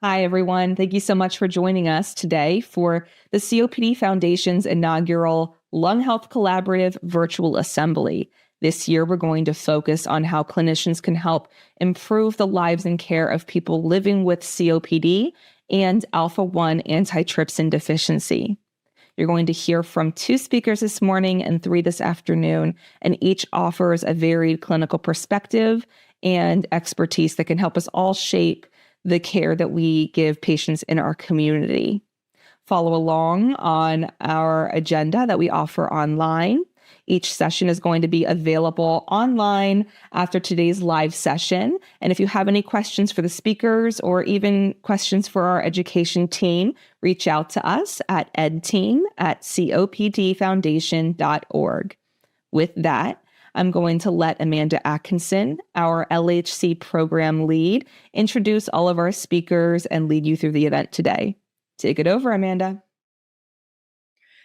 Hi, everyone. Thank you so much for joining us today for the COPD Foundation's inaugural Lung Health Collaborative Virtual Assembly. This year, we're going to focus on how clinicians can help improve the lives and care of people living with COPD and alpha-1 antitrypsin deficiency. You're going to hear from 2 speakers this morning and 3 this afternoon, and each offers a varied clinical perspective and expertise that can help us all shape the care that we give patients in our community. Follow along on our agenda that we offer online. Each session is going to be available online after today's live session. And if you have any questions for the speakers or even questions for our education team, reach out to us at edteam@copdfoundation.org. With that, I'm going to let Amanda Atkinson, our LHC program lead, introduce all of our speakers and lead you through the event today. Take it over, Amanda.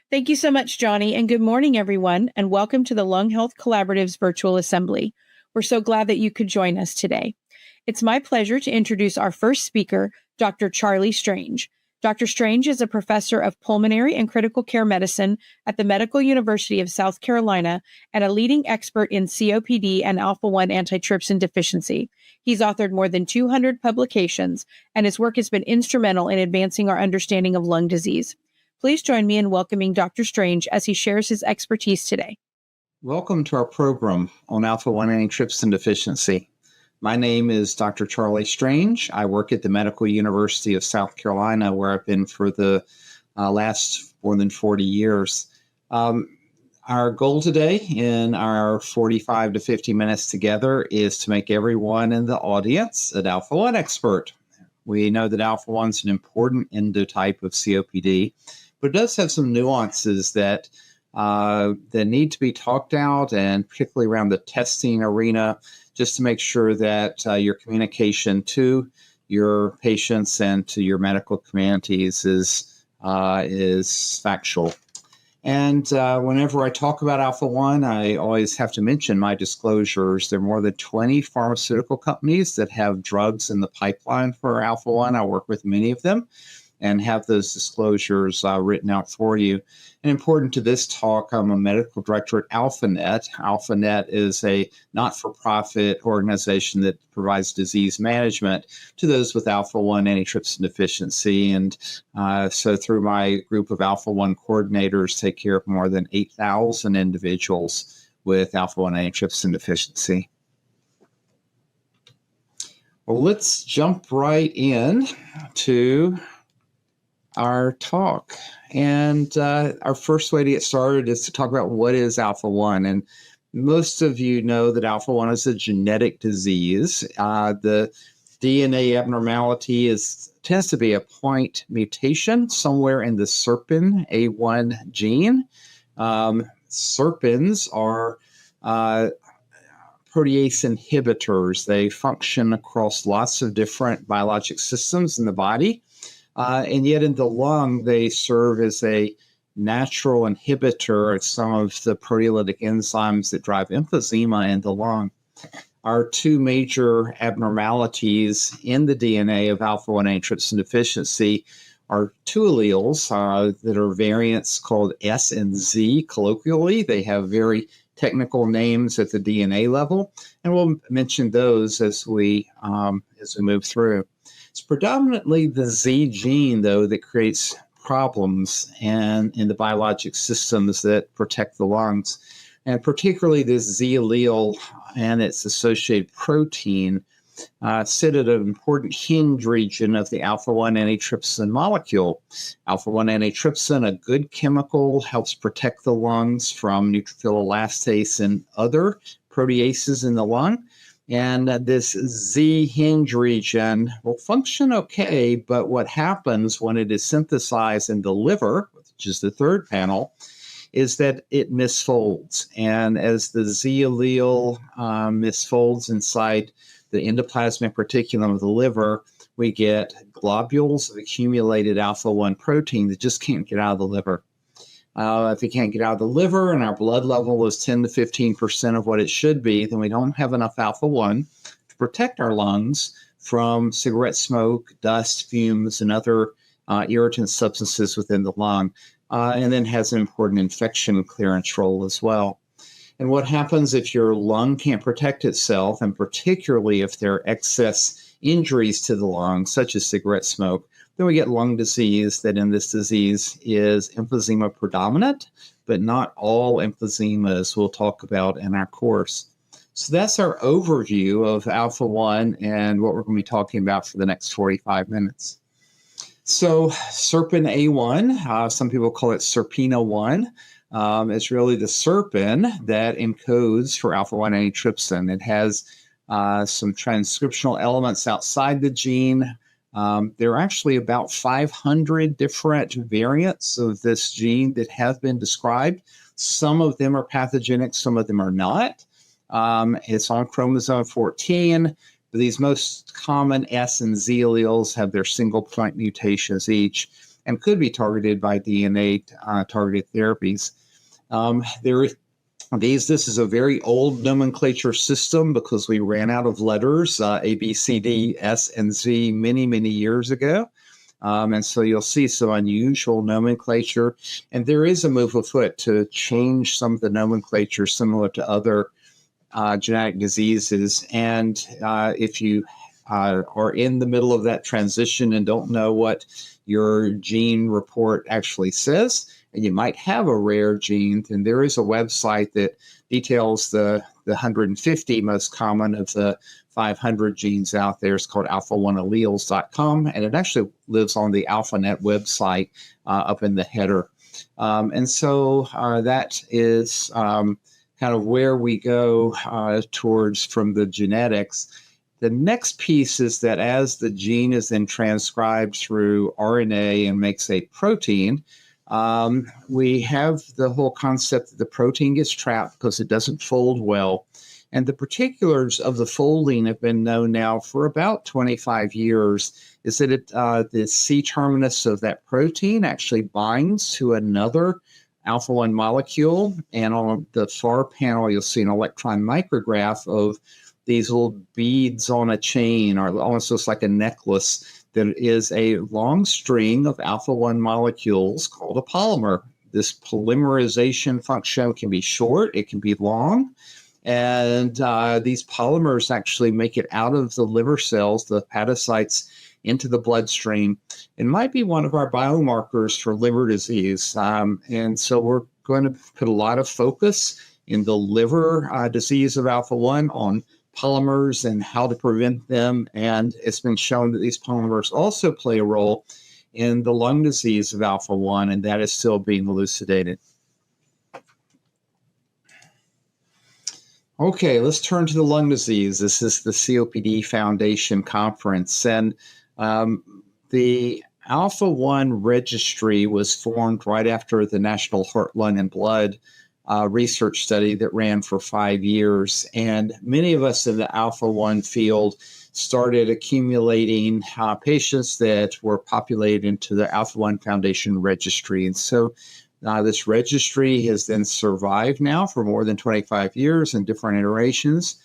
Thank you so much, Johnny, and good morning, everyone, and welcome to the Lung Health Collaborative's virtual assembly. We're so glad that you could join us today. It's my pleasure to introduce our first speaker, Dr. Charlie Strange. Dr. Strange is a professor of pulmonary and critical care medicine at the Medical University of South Carolina and a leading expert in COPD and alpha-1 antitrypsin deficiency. He's authored more than 200 publications, and his work has been instrumental in advancing our understanding of lung disease. Please join me in welcoming Dr. Strange as he shares his expertise today. Welcome to our program on alpha-1 antitrypsin deficiency. My name is Dr. Charlie Strange. I work at the Medical University of South Carolina, where I've been for the last more than 40 years. Our goal today in our 45 to 50 minutes together is to make everyone in the audience an alpha-1 expert. We know that alpha-1 is an important endotype of COPD, but it does have some nuances that need to be talked out, and particularly around the testing arena, just to make sure that your communication to your patients and to your medical communities is factual. And whenever I talk about alpha-1, I always have to mention my disclosures. There are more than 20 pharmaceutical companies that have drugs in the pipeline for alpha-1. I work with many of them and have those disclosures written out for you. And important to this talk, I'm a medical director at AlphaNet. AlphaNet is a not-for-profit organization that provides disease management to those with alpha-1 antitrypsin deficiency. And so through my group of alpha-1 coordinators, take care of more than 8,000 individuals with alpha-1 antitrypsin deficiency. Well, let's jump right in to our talk. And our first way to get started is to talk about what is alpha-1. And most of you know that alpha-1 is a genetic disease. The DNA abnormality tends to be a point mutation somewhere in the SERPIN-A1 gene. SERPINs are protease inhibitors. They function across lots of different biologic systems in the body. And yet in the lung, they serve as a natural inhibitor of some of the proteolytic enzymes that drive emphysema in the lung. Our 2 major abnormalities in the DNA of alpha-1 antitrypsin deficiency are 2 alleles that are variants called S and Z colloquially. They have very technical names at the DNA level, and we'll mention those as we move through. It's predominantly the Z gene, though, that creates problems in the biologic systems that protect the lungs. And particularly this Z allele and its associated protein sit at an important hinge region of the alpha-1 antitrypsin molecule. Alpha-1 antitrypsin, a good chemical, helps protect the lungs from neutrophil elastase and other proteases in the lung. And this Z hinge region will function okay, but what happens when it is synthesized in the liver, which is the third panel, is that it misfolds. And as the Z allele misfolds inside the endoplasmic reticulum of the liver, we get globules of accumulated alpha-1 protein that just can't get out of the liver. If it can't get out of the liver and our blood level is 10 to 15% of what it should be, then we don't have enough alpha-1 to protect our lungs from cigarette smoke, dust, fumes, and other irritant substances within the lung, and then has an important infection clearance role as well. And what happens if your lung can't protect itself, and particularly if there are excess injuries to the lung, such as cigarette smoke, then we get lung disease. That in this disease is emphysema predominant, but not all emphysema, as we'll talk about in our course. So that's our overview of alpha-1 and what we're going to be talking about for the next 45 minutes. So SERPINA1, some people call it SERPINA1, it's really the serpin that encodes for alpha-1 antitrypsin. It has some transcriptional elements outside the gene. There are actually about 500 different variants of this gene that have been described. Some of them are pathogenic, some of them are not. It's on chromosome 14. But these most common S and Z alleles have their single point mutations each and could be targeted by DNA targeted therapies. This is a very old nomenclature system because we ran out of letters, A, B, C, D, S, and Z many, many years ago. And so you'll see some unusual nomenclature. And there is a move afoot to change some of the nomenclature similar to other genetic diseases. And if you are in the middle of that transition and don't know what your gene report actually says, and you might have a rare gene, then there is a website that details the 150 most common of the 500 genes out there. It's called alpha1alleles.com, and it actually lives on the AlphaNet website up in the header. And so that is kind of where we go towards from the genetics. The next piece is that as the gene is then transcribed through RNA and makes a protein, we have the whole concept that the protein gets trapped because it doesn't fold well. And the particulars of the folding have been known now for about 25 years, is that the C-terminus of that protein actually binds to another alpha-1 molecule. And on the far panel, you'll see an electron micrograph of these little beads on a chain, or almost looks like a necklace, that is a long string of alpha-1 molecules called a polymer. This polymerization function can be short, it can be long, and these polymers actually make it out of the liver cells, the hepatocytes, into the bloodstream. It might be one of our biomarkers for liver disease, and so we're going to put a lot of focus in the liver disease of alpha-1 on polymers and how to prevent them. And it's been shown that these polymers also play a role in the lung disease of alpha-1, and that is still being elucidated. Okay, let's turn to the lung disease. This is the COPD Foundation Conference, and the alpha-1 registry was formed right after the National Heart, Lung, and Blood research study that ran for 5 years. And many of us in the alpha-1 field started accumulating patients that were populated into the Alpha-1 Foundation registry. And so this registry has then survived now for more than 25 years in different iterations.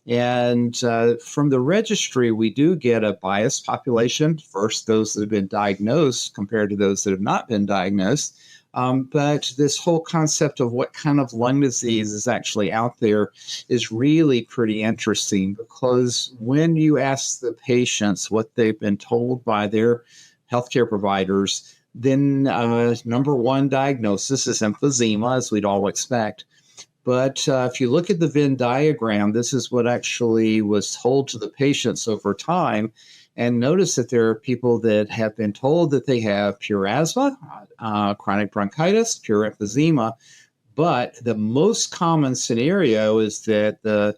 And from the registry, we do get a biased population. First, those that have been diagnosed compared to those that have not been diagnosed. But this whole concept of what kind of lung disease is actually out there is really pretty interesting, because when you ask the patients what they've been told by their healthcare providers, then number one diagnosis is emphysema, as we'd all expect. But if you look at the Venn diagram, this is what actually was told to the patients over time. And notice that there are people that have been told that they have pure asthma, chronic bronchitis, pure emphysema. But the most common scenario is that the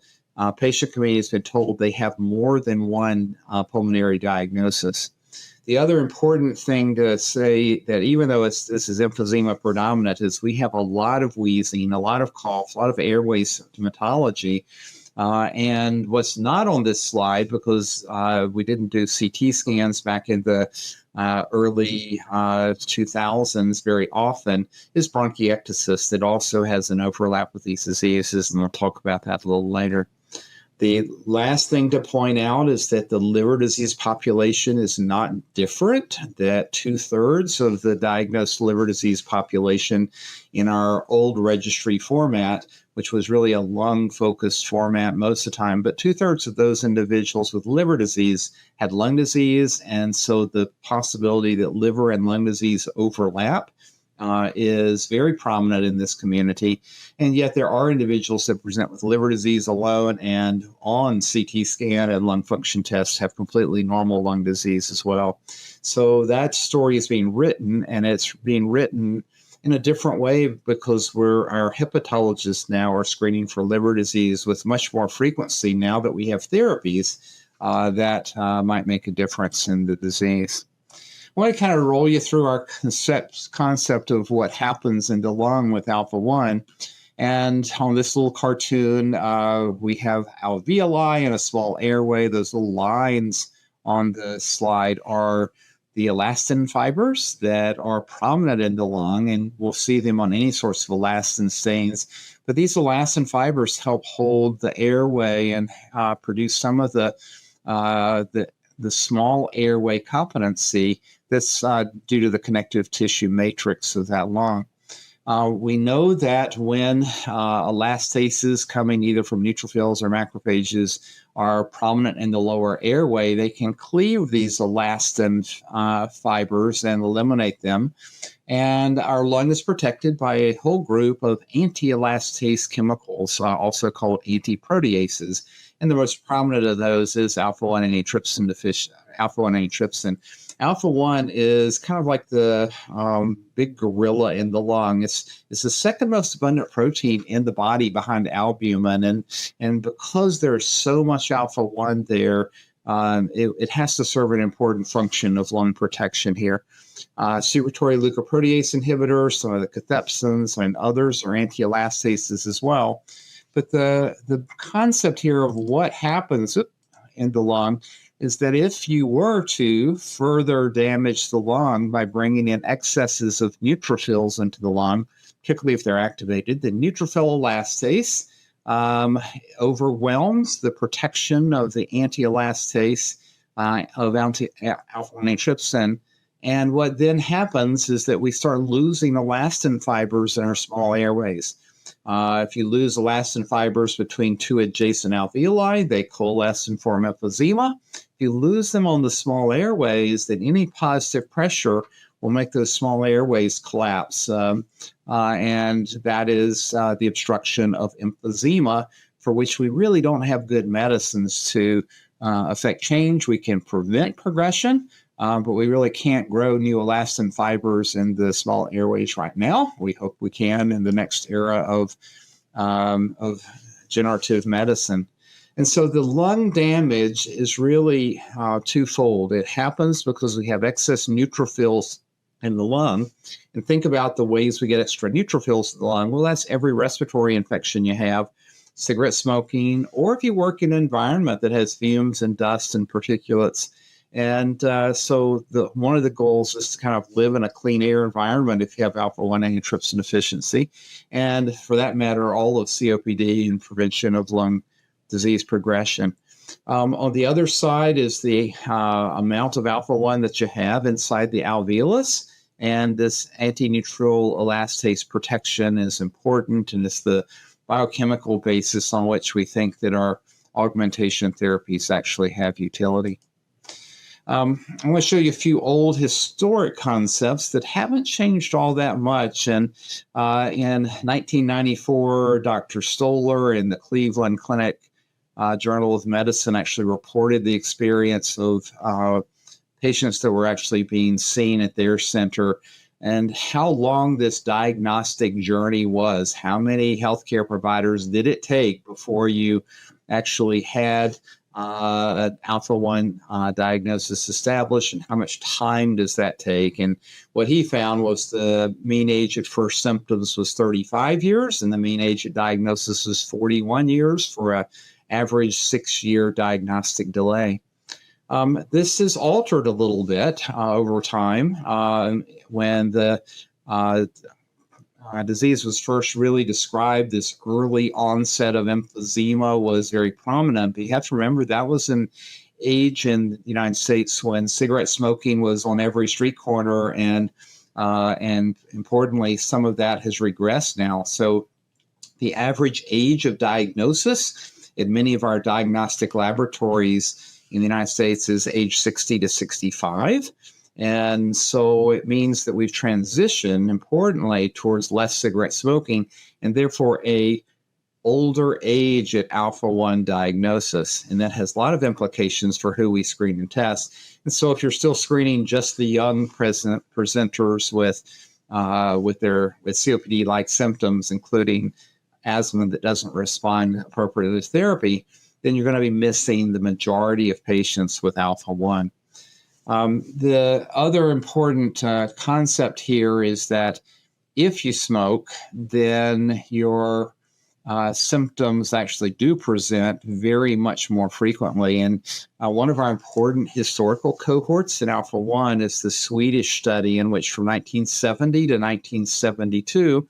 patient community has been told they have more than one pulmonary diagnosis. The other important thing to say, that even though this is emphysema predominant, is we have a lot of wheezing, a lot of cough, a lot of airways symptomatology. And what's not on this slide, because we didn't do CT scans back in the early 2000s very often, is bronchiectasis that also has an overlap with these diseases, and we'll talk about that a little later. The last thing to point out is that the liver disease population is not different, that 2/3 of the diagnosed liver disease population in our old registry format, which was really a lung-focused format most of the time, but 2/3 of those individuals with liver disease had lung disease, and so the possibility that liver and lung disease overlap is very prominent in this community. And yet there are individuals that present with liver disease alone and on CT scan and lung function tests have completely normal lung disease as well. So that story is being written, and it's being written in a different way because our hepatologists now are screening for liver disease with much more frequency now that we have therapies that might make a difference in the disease. I want to kind of roll you through our concept of what happens in the lung with alpha-1. And on this little cartoon, we have alveoli and a small airway. Those little lines on the slide are the elastin fibers that are prominent in the lung, and we'll see them on any sorts of elastin stains. But these elastin fibers help hold the airway and produce some of the small airway competency that's due to the connective tissue matrix of that lung. We know that when elastases coming either from neutrophils or macrophages are prominent in the lower airway, they can cleave these elastin fibers and eliminate them. And our lung is protected by a whole group of anti-elastase chemicals, also called antiproteases. And the most prominent of those is alpha-1 antitrypsin alpha-1 antitrypsin. Alpha-1 is kind of like the big gorilla in the lung. It's the second most abundant protein in the body behind albumin. And because there's so much alpha-1 there, it has to serve an important function of lung protection here. Secretory leukoprotease inhibitors, some of the cathepsins and others are anti-elastases as well. But the concept here of what happens in the lung is that if you were to further damage the lung by bringing in excesses of neutrophils into the lung, particularly if they're activated, the neutrophil elastase overwhelms the protection of the anti-elastase of alpha-1 antitrypsin. And what then happens is that we start losing elastin fibers in our small airways. If you lose elastin fibers between two adjacent alveoli, they coalesce and form emphysema. If you lose them on the small airways, then any positive pressure will make those small airways collapse. And that is the obstruction of emphysema, for which we really don't have good medicines to affect change. We can prevent progression, but we really can't grow new elastin fibers in the small airways right now. We hope we can in the next era of generative medicine. And so the lung damage is really twofold. It happens because we have excess neutrophils in the lung. And think about the ways we get extra neutrophils in the lung. Well, that's every respiratory infection you have, cigarette smoking, or if you work in an environment that has fumes and dust and particulates. And so one of the goals is to kind of live in a clean air environment if you have alpha-1 antitrypsin deficiency. And for that matter, all of COPD and prevention of lung disease progression. On the other side is the amount of alpha-1 that you have inside the alveolus. And this anti-neutral elastase protection is important, and it's the biochemical basis on which we think that our augmentation therapies actually have utility. I'm going to show you a few old historic concepts that haven't changed all that much. And in 1994, Dr. Stoller in the Cleveland Clinic Journal of Medicine actually reported the experience of patients that were actually being seen at their center and how long this diagnostic journey was. How many healthcare providers did it take before you actually had an alpha-1 diagnosis established, and how much time does that take? And what he found was the mean age at first symptoms was 35 years, and the mean age at diagnosis was 41 years for an average 6-year diagnostic delay. This is altered a little bit over time when the disease was first really described, this early onset of emphysema was very prominent. But you have to remember that was an age in the United States when cigarette smoking was on every street corner, and importantly, some of that has regressed now. So the average age of diagnosis in many of our diagnostic laboratories in the United States is age 60 to 65. And so it means that we've transitioned, importantly, towards less cigarette smoking, and therefore a older age at alpha-1 diagnosis. And that has a lot of implications for who we screen and test. And so if you're still screening just the young presenters with COPD-like symptoms, including asthma that doesn't respond appropriately to therapy, then you're going to be missing the majority of patients with alpha-1. The other important concept here is that if you smoke, then your symptoms actually do present very much more frequently. And one of our important historical cohorts in alpha-1 is the Swedish study, in which from 1970 to 1972,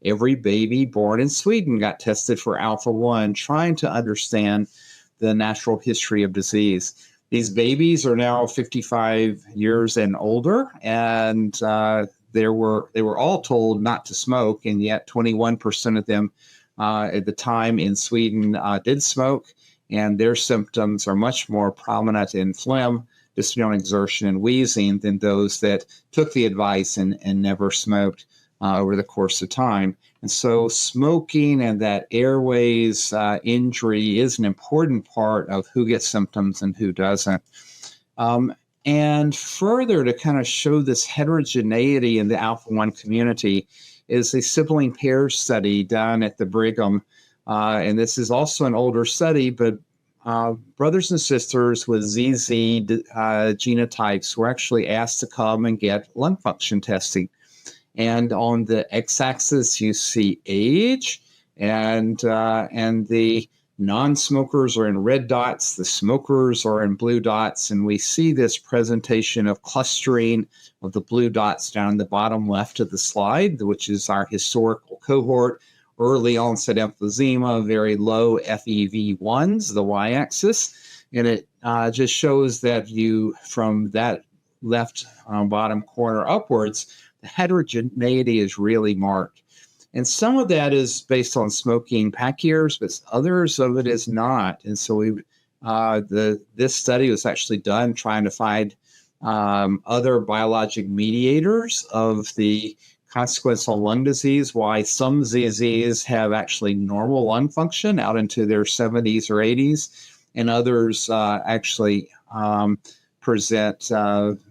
every baby born in Sweden got tested for alpha-1, trying to understand the natural history of disease. These babies are now 55 years and older, and they were all told not to smoke, and yet 21% of them at the time in Sweden did smoke, and their symptoms are much more prominent in phlegm, dyspnea exertion, and wheezing than those that took the advice and never smoked over the course of time. And so smoking and that airways injury is an important part of who gets symptoms and who doesn't. And further, to kind of show this heterogeneity in the alpha-1 community, is a sibling pair study done at the Brigham. And this is also an older study, but brothers and sisters with ZZ genotypes were actually asked to come and get lung function testing. And on the x-axis, you see age, and the non-smokers are in red dots, the smokers are in blue dots, and we see this presentation of clustering of the blue dots down the bottom left of the slide, which is our historical cohort, early onset emphysema, very low FEV1s, the y-axis, and it just shows that you, from that left bottom corner upwards, the heterogeneity is really marked. And some of that is based on smoking pack years, but others of it is not. And so this study was actually done trying to find other biologic mediators of the consequential lung disease, why some ZZs have actually normal lung function out into their 70s or 80s, and others actually present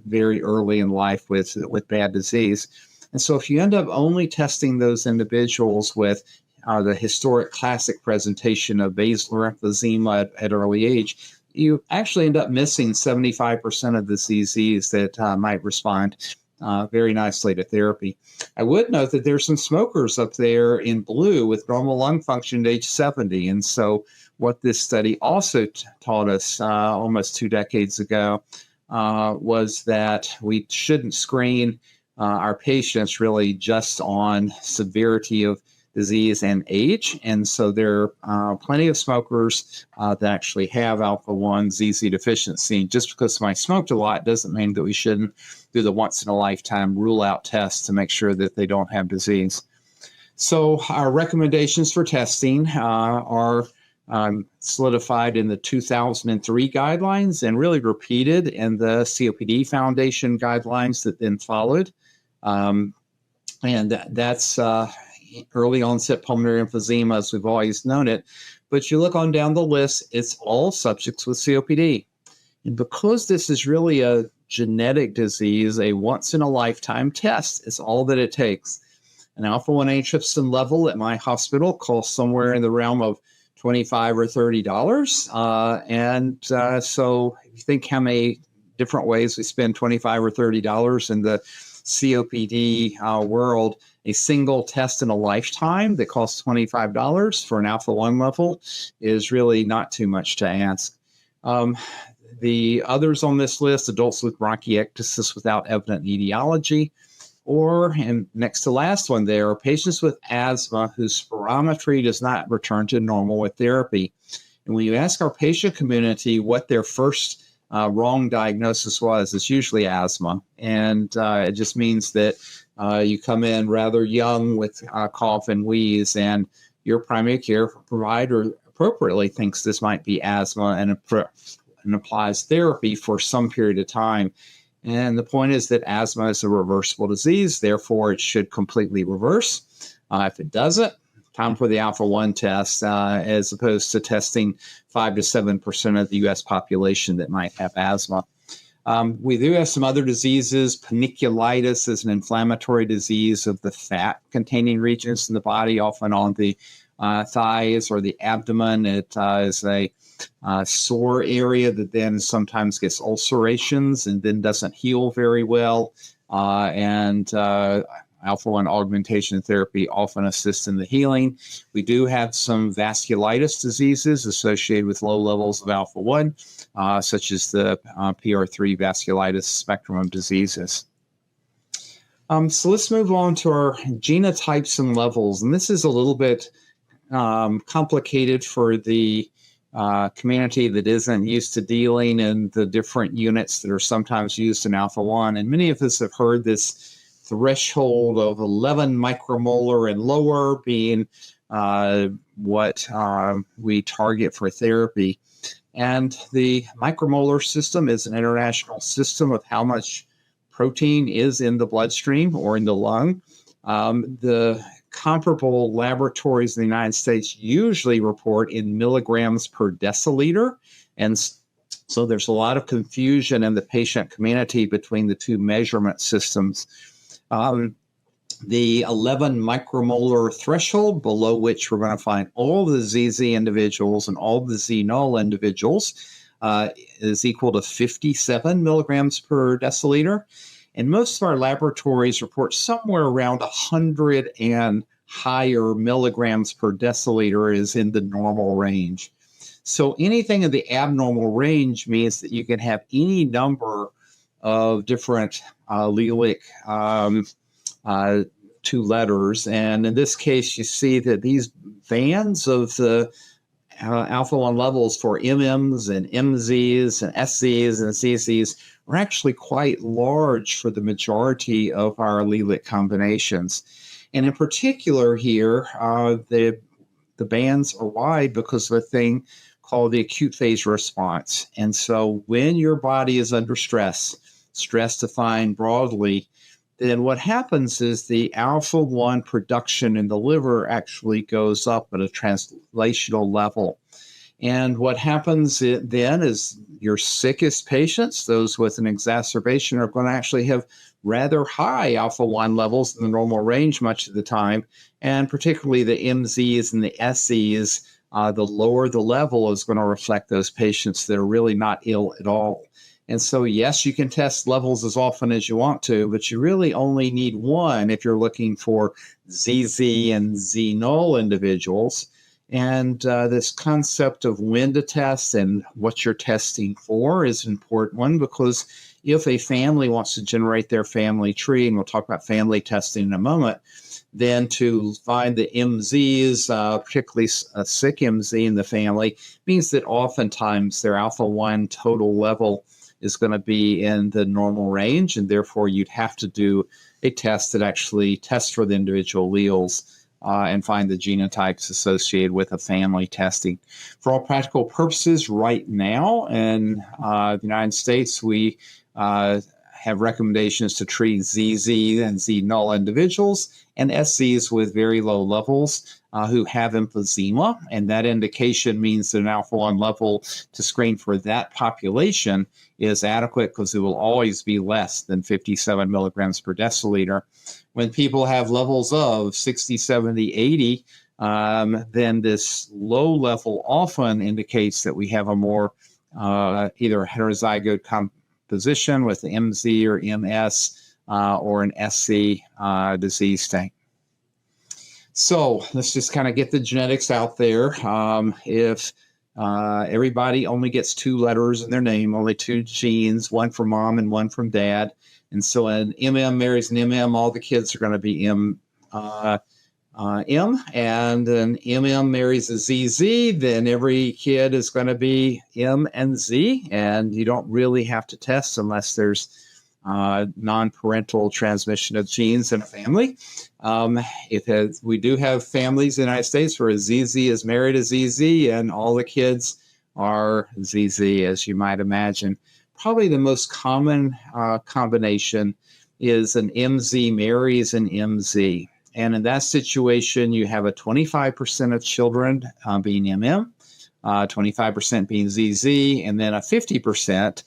very early in life with bad disease. And so if you end up only testing those individuals with the historic classic presentation of basilar emphysema at early age, you actually end up missing 75% of the ZZs that might respond very nicely to therapy. I would note that there's some smokers up there in blue with normal lung function at age 70. And so what this study also taught us almost 2 decades ago was that we shouldn't screen our patients really just on severity of disease and age. And so there are plenty of smokers that actually have alpha-1 ZZ deficiency. Just because somebody smoked a lot doesn't mean that we shouldn't do the once-in-a-lifetime rule-out test to make sure that they don't have disease. So our recommendations for testing are solidified in the 2003 guidelines and really repeated in the COPD Foundation guidelines that then followed. And that's early onset pulmonary emphysema, as we've always known it. But you look on down the list, it's all subjects with COPD. And because this is really a genetic disease, a once-in-a-lifetime test is all that it takes. An alpha-1 antitrypsin level at my hospital costs somewhere in the realm of $25 or $30. So if you think how many different ways we spend $25 or $30 in the COPD world, a single test in a lifetime that costs $25 for an alpha-1 level is really not too much to ask. The others on this list, adults with bronchiectasis without evident etiology, Or, and next to last one there, are patients with asthma whose spirometry does not return to normal with therapy. And when you ask our patient community what their first wrong diagnosis was, it's usually asthma. And it just means that you come in rather young with cough and wheeze, and your primary care provider appropriately thinks this might be asthma and applies therapy for some period of time. And the point is that asthma is a reversible disease, therefore it should completely reverse. If it doesn't, time for the alpha-1 test, as opposed to testing 5 to 7% of the U.S. population that might have asthma. We do have some other diseases. Paniculitis is an inflammatory disease of the fat-containing regions in the body, often on the thighs or the abdomen. It is a sore area that then sometimes gets ulcerations and then doesn't heal very well. Alpha-1 augmentation therapy often assists in the healing. We do have some vasculitis diseases associated with low levels of alpha-1, such as the PR3 vasculitis spectrum of diseases. So let's move on to our genotypes and levels. And this is a little bit complicated for the community that isn't used to dealing in the different units that are sometimes used in alpha-1. And many of us have heard this threshold of 11 micromolar and lower being what we target for therapy. And the micromolar system is an international system of how much protein is in the bloodstream or in the lung. The comparable laboratories in the United States usually report in milligrams per deciliter. And so there's a lot of confusion in the patient community between the two measurement systems. The 11 micromolar threshold, below which we're going to find all the ZZ individuals and all the Z null individuals, is equal to 57 milligrams per deciliter. And most of our laboratories report somewhere around 100 and higher milligrams per deciliter is in the normal range. So anything in the abnormal range means that you can have any number of different allelic two letters. And in this case, you see that these bands of the alpha-1 levels for MMs and MZs and SZs and CZs are actually quite large for the majority of our allelic combinations. And in particular here, the bands are wide because of a thing called the acute phase response. And so when your body is under stress defined broadly, then what happens is the alpha-1 production in the liver actually goes up at a translational level. And what happens then is your sickest patients, those with an exacerbation, are going to actually have rather high alpha-1 levels in the normal range much of the time. And particularly the MZs and the SZs, the lower the level is going to reflect those patients that are really not ill at all. And so, yes, you can test levels as often as you want to, but you really only need one if you're looking for ZZ and Z null individuals. And this concept of when to test and what you're testing for is an important one, because if a family wants to generate their family tree, and we'll talk about family testing in a moment, then to find the MZs, particularly a sick MZ in the family, means that oftentimes their alpha-1 total level is going to be in the normal range, and therefore you'd have to do a test that actually tests for the individual alleles and find the genotypes associated with a family testing. For all practical purposes, right now in the United States, we have recommendations to treat ZZ and Z null individuals and SZs with very low levels who have emphysema. And that indication means that an alpha-1 level to screen for that population is adequate because it will always be less than 57 milligrams per deciliter. When people have levels of 60, 70, 80, then this low level often indicates that we have a more either heterozygote composition with the MZ or MS or an SC disease state. So let's just kind of get the genetics out there. If everybody only gets two letters in their name, only two genes, one from mom and one from dad, And so an MM marries an MM, all the kids are going to be M, and an MM marries a ZZ, then every kid is going to be M and Z, and you don't really have to test unless there's non-parental transmission of genes in a family. We do have families in the United States where a ZZ is married a ZZ, and all the kids are ZZ, as you might imagine. Probably the most common combination is an MZ marries an MZ. And in that situation, you have a 25% of children being MM, 25% being ZZ, and then a 50%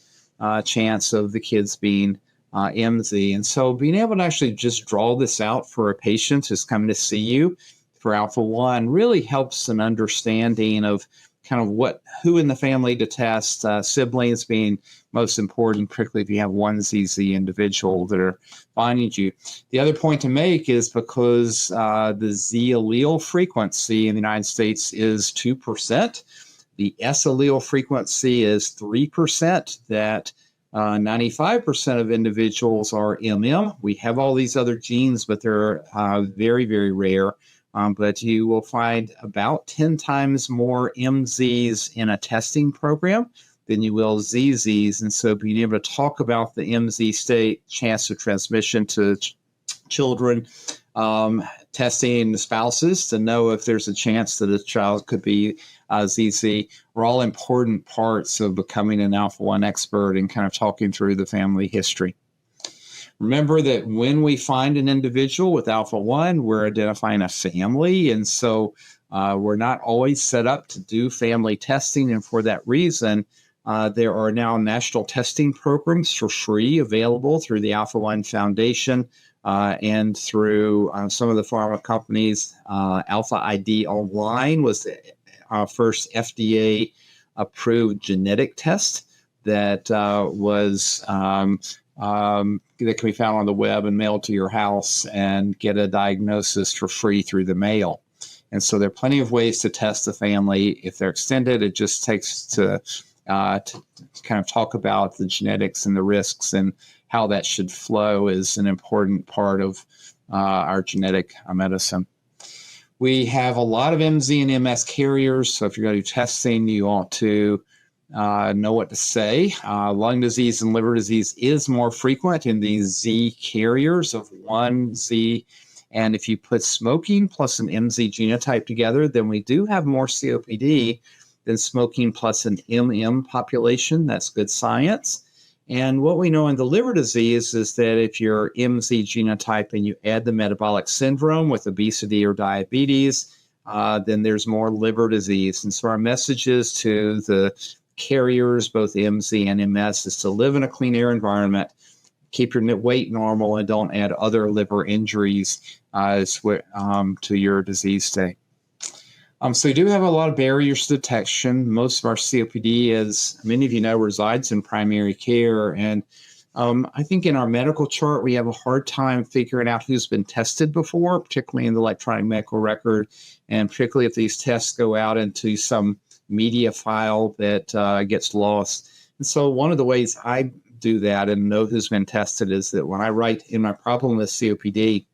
chance of the kids being MZ. And so being able to actually just draw this out for a patient who's coming to see you for alpha-1 really helps an understanding of kind of who in the family to test, siblings being most important, particularly if you have one ZZ individual that are finding you. The other point to make is because the Z allele frequency in the United States is 2%, the S allele frequency is 3%, that 95% of individuals are MM. We have all these other genes, but they're very, very rare. But you will find about 10 times more MZs in a testing program than you will ZZs. And so being able to talk about the MZ state, chance of transmission to children, testing spouses to know if there's a chance that a child could be ZZ, are all important parts of becoming an alpha-1 expert and kind of talking through the family history. Remember that when we find an individual with alpha-1, we're identifying a family. And so we're not always set up to do family testing. And for that reason, there are now national testing programs for free available through the Alpha-1 Foundation and through some of the pharma companies. Alpha ID Online was the first FDA-approved genetic test that was that can be found on the web and mailed to your house and get a diagnosis for free through the mail. And so there are plenty of ways to test the family. If they're extended, it just takes to kind of talk about the genetics and the risks and how that should flow is an important part of our genetic medicine. We have a lot of MZ and MS carriers. So if you're going to do testing, you ought to know what to say. Lung disease and liver disease is more frequent in these Z carriers of 1Z. And if you put smoking plus an MZ genotype together, then we do have more COPD than smoking plus an MM population. That's good science. And what we know in the liver disease is that if you're MZ genotype and you add the metabolic syndrome with obesity or diabetes, then there's more liver disease. And so our messages to the carriers, both MZ and MS, is to live in a clean air environment, keep your weight normal, and don't add other liver injuries to your disease state. So we do have a lot of barriers to detection. Most of our COPD, as many of you know, resides in primary care. And I think in our medical chart, we have a hard time figuring out who's been tested before, particularly in the electronic medical record, and particularly if these tests go out into some media file that gets lost. And so one of the ways I do that and know who's been tested is that when I write in my problem with COPD,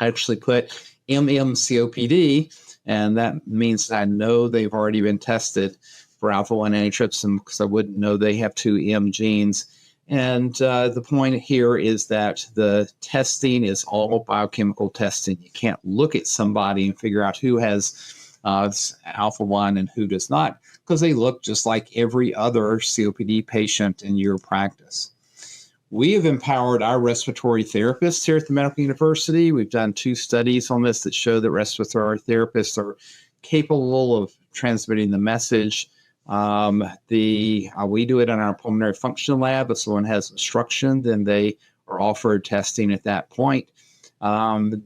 I actually put MMCOPD, and that means that I know they've already been tested for alpha-1 antitrypsin because I wouldn't know they have two M genes. And the point here is that the testing is all biochemical testing. You can't look at somebody and figure out who has alpha-1 and who does not, because they look just like every other COPD patient in your practice. We have empowered our respiratory therapists here at the Medical University. We've done 2 studies on this that show that respiratory therapists are capable of transmitting the message. We do it in our pulmonary function lab. If someone has obstruction, then they are offered testing at that point.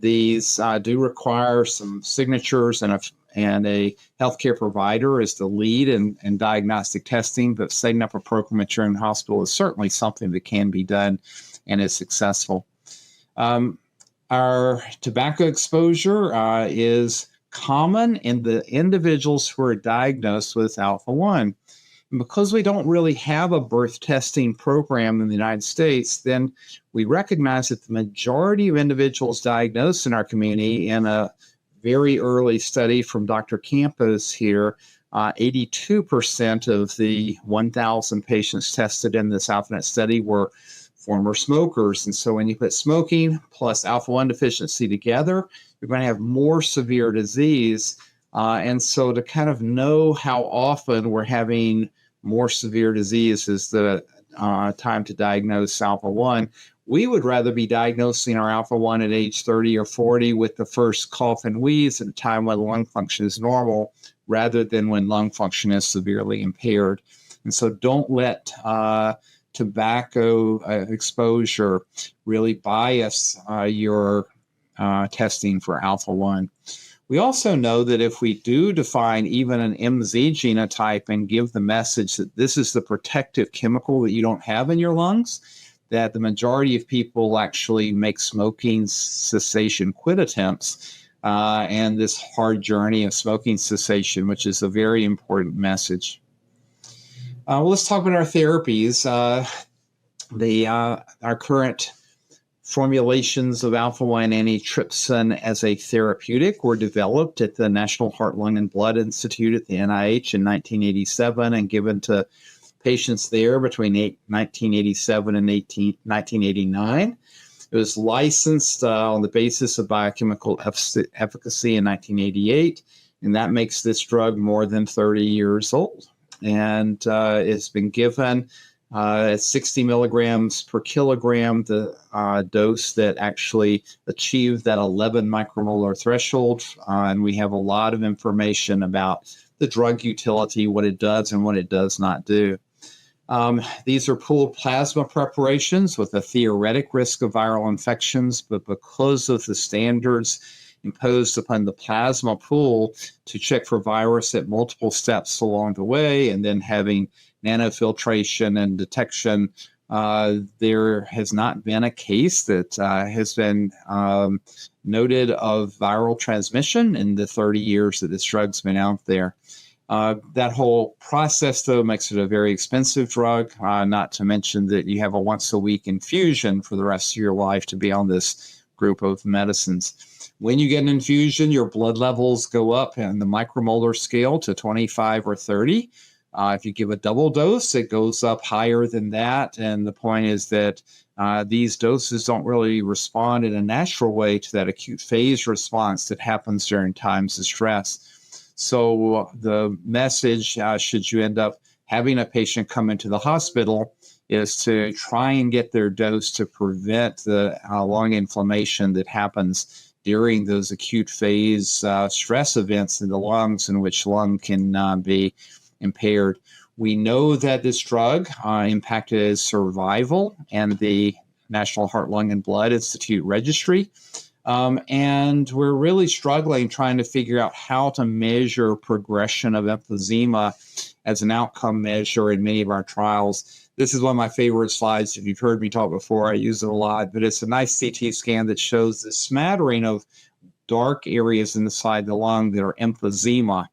These do require some signatures and a healthcare provider is the lead in diagnostic testing, but setting up a program at your own hospital is certainly something that can be done and is successful. Our tobacco exposure is common in the individuals who are diagnosed with alpha-1. And because we don't really have a birth testing program in the United States, then we recognize that the majority of individuals diagnosed in our community, in a very early study from Dr. Campos here, 82% of the 1,000 patients tested in this AlphaNet study were former smokers. And so when you put smoking plus alpha-1 deficiency together, you're going to have more severe disease. And so to kind of know how often we're having more severe disease is the time to diagnose alpha-1. We would rather be diagnosing our alpha-1 at age 30 or 40 with the first cough and wheeze at a time when lung function is normal, rather than when lung function is severely impaired. And so don't let tobacco exposure really bias your testing for alpha-1. We also know that if we do define even an MZ genotype and give the message that this is the protective chemical that you don't have in your lungs, that the majority of people actually make smoking cessation quit attempts and this hard journey of smoking cessation, which is a very important message. Well, let's talk about our therapies. Our current formulations of alpha-1 antitrypsin as a therapeutic were developed at the National Heart, Lung, and Blood Institute at the NIH in 1987 and given to patients there between 1987 and 1989. It was licensed on the basis of biochemical efficacy in 1988, and that makes this drug more than 30 years old. And it's been given at 60 milligrams per kilogram, the dose that actually achieved that 11 micromolar threshold. And we have a lot of information about the drug utility, what it does and what it does not do. These are pooled plasma preparations with a theoretic risk of viral infections, but because of the standards imposed upon the plasma pool to check for virus at multiple steps along the way, and then having nanofiltration and detection, there has not been a case that has been noted of viral transmission in the 30 years that this drug's been out there. That whole process, though, makes it a very expensive drug, not to mention that you have a once-a-week infusion for the rest of your life to be on this group of medicines. When you get an infusion, your blood levels go up in the micromolar scale to 25 or 30. If you give a double dose, it goes up higher than that. And the point is that these doses don't really respond in a natural way to that acute phase response that happens during times of stress. So the message, should you end up having a patient come into the hospital, is to try and get their dose to prevent the lung inflammation that happens during those acute phase stress events in the lungs, in which lung can be impaired. We know that this drug impacted survival and the National Heart, Lung, and Blood Institute registry. And we're really struggling trying to figure out how to measure progression of emphysema as an outcome measure in many of our trials. This is one of my favorite slides. If you've heard me talk before, I use it a lot, but it's a nice CT scan that shows the smattering of dark areas inside the lung that are emphysema.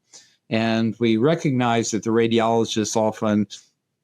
And we recognize that the radiologists often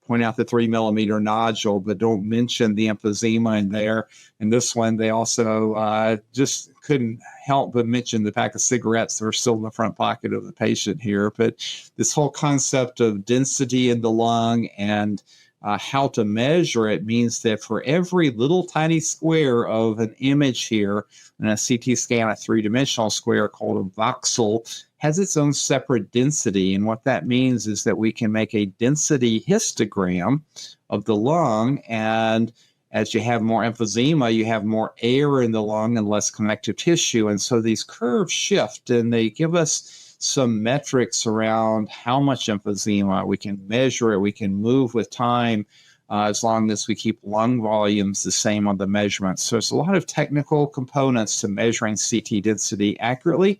point out the 3 millimeter nodule, but don't mention the emphysema in there. And this one, they also just couldn't help but mention the pack of cigarettes that are still in the front pocket of the patient here. But this whole concept of density in the lung and how to measure it means that for every little tiny square of an image here in a CT scan, a three-dimensional square called a voxel has its own separate density. And what that means is that we can make a density histogram of the lung. And as you have more emphysema, you have more air in the lung and less connective tissue. And so these curves shift, and they give us some metrics around how much emphysema. We can measure it. We can move with time as long as we keep lung volumes the same on the measurements. So there's a lot of technical components to measuring CT density accurately.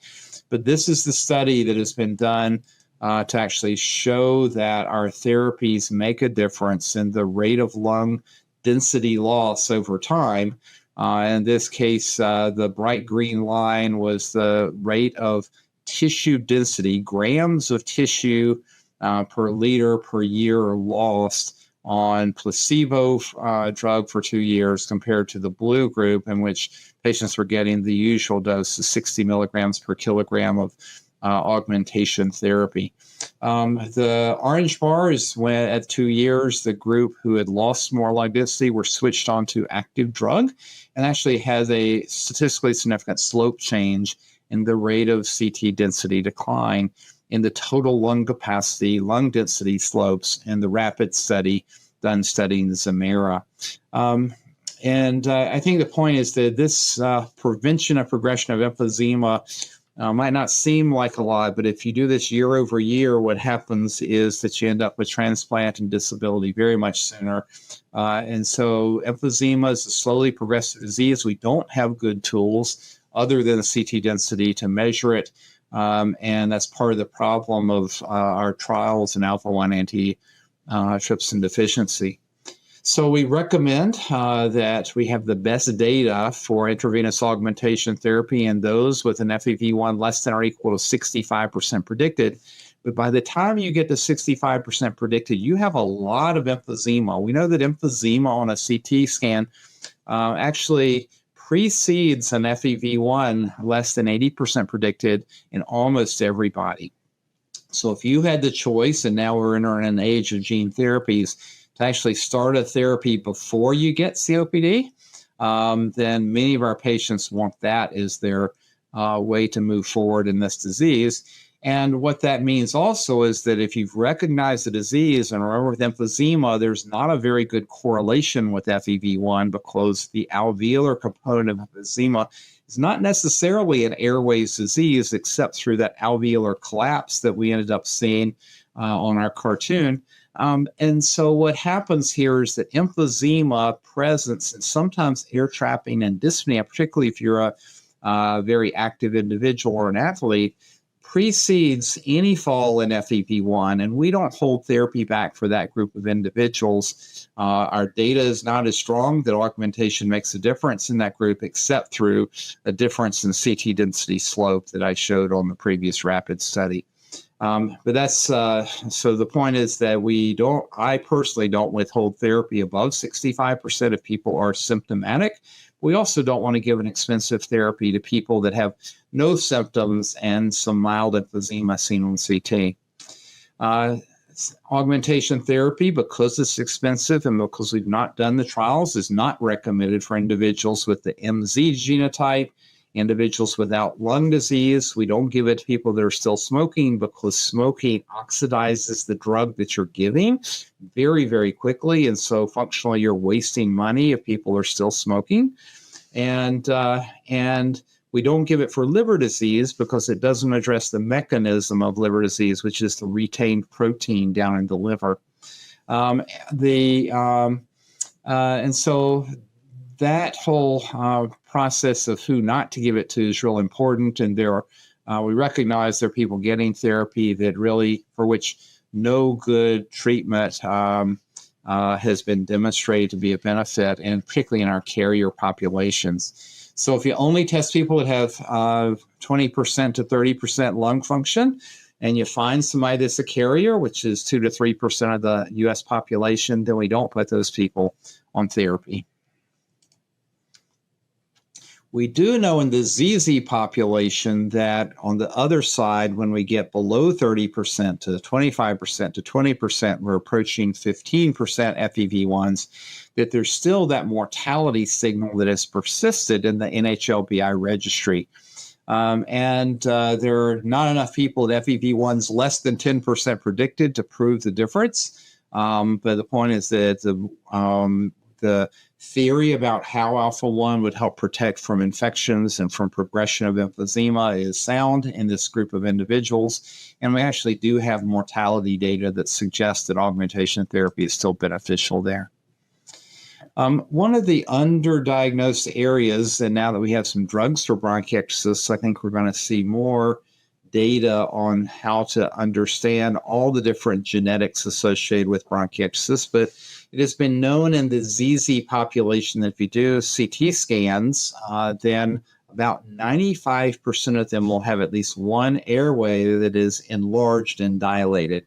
But this is the study that has been done to actually show that our therapies make a difference in the rate of lung density loss over time. In this case, the bright green line was the rate of tissue density, grams of tissue per liter per year lost on placebo drug for 2 years compared to the blue group, in which patients were getting the usual dose of 60 milligrams per kilogram of augmentation therapy. The orange bars, when at 2 years, the group who had lost more lung density were switched onto active drug and actually has a statistically significant slope change in the rate of CT density decline in the total lung capacity, lung density slopes, and the rapid study done studying the Zemira. I think the point is that this prevention of progression of emphysema might not seem like a lot, but if you do this year over year, what happens is that you end up with transplant and disability very much sooner. And so emphysema is a slowly progressive disease. We don't have good tools other than the CT density to measure it. And that's part of the problem of our trials in alpha-1 antitrypsin deficiency. So we recommend that we have the best data for intravenous augmentation therapy in those with an FEV1 less than or equal to 65% predicted. But by the time you get to 65% predicted, you have a lot of emphysema. We know that emphysema on a CT scan actually precedes an FEV1 less than 80% predicted in almost everybody. So if you had the choice, and now we're entering an age of gene therapies, to actually start a therapy before you get COPD, then many of our patients want that as their way to move forward in this disease. And what that means also is that if you've recognized the disease, and remember with emphysema, there's not a very good correlation with FEV1 because the alveolar component of emphysema is not necessarily an airways disease, except through that alveolar collapse that we ended up seeing on our cartoon. And so what happens here is that emphysema presence and sometimes air trapping and dyspnea, particularly if you're a very active individual or an athlete, precedes any fall in FEV1, and we don't hold therapy back for that group of individuals. Our data is not as strong that augmentation makes a difference in that group, except through a difference in CT density slope that I showed on the previous rapid study. But that's so the point is that I personally don't withhold therapy above 65% if people are symptomatic. We also don't want to give an expensive therapy to people that have no symptoms and some mild emphysema seen on CT. Augmentation therapy, because it's expensive and because we've not done the trials, is not recommended for individuals with the MZ genotype, individuals without lung disease. We don't give it to people that are still smoking because smoking oxidizes the drug that you're giving very, very quickly. And so functionally, you're wasting money if people are still smoking. And we don't give it for liver disease because it doesn't address the mechanism of liver disease, which is the retained protein down in the liver. And so that whole process of who not to give it to is real important. And we recognize there are people getting therapy that really, for which no good treatment has been demonstrated to be a benefit, and particularly in our carrier populations. So if you only test people that have 20% to 30% lung function, and you find somebody that's a carrier, which is 2 to 3% of the U.S. population, then we don't put those people on therapy. We do know in the ZZ population that on the other side, when we get below 30% to 25% to 20%, we're approaching 15% FEV1s, that there's still that mortality signal that has persisted in the NHLBI registry. There are not enough people with FEV1s less than 10% predicted to prove the difference. But the point is that the theory about how alpha-1 would help protect from infections and from progression of emphysema is sound in this group of individuals. And we actually do have mortality data that suggests that augmentation therapy is still beneficial there. One of the underdiagnosed areas, and now that we have some drugs for bronchiectasis, I think we're going to see more data on how to understand all the different genetics associated with bronchiectasis. But it has been known in the ZZ population that if you do CT scans, then about 95% of them will have at least one airway that is enlarged and dilated.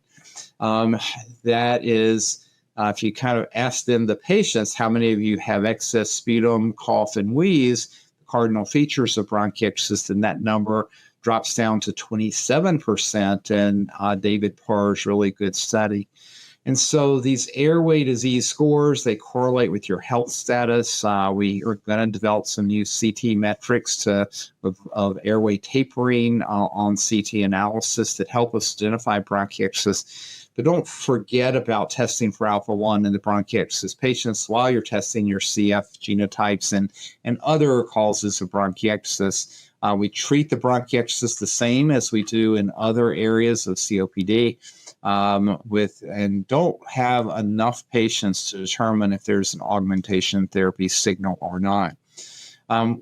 That is, if you kind of ask them, the patients, how many of you have excess sputum, cough, and wheeze, the cardinal features of bronchiectasis, then that number drops down to 27% in David Parr's really good study. And so these airway disease scores, they correlate with your health status. We are going to develop some new CT metrics of airway tapering on CT analysis that help us identify bronchiectasis. But don't forget about testing for alpha-1 in the bronchiectasis patients while you're testing your CF genotypes and other causes of bronchiectasis. We treat the bronchiectasis the same as we do in other areas of COPD. And don't have enough patients to determine if there's an augmentation therapy signal or not.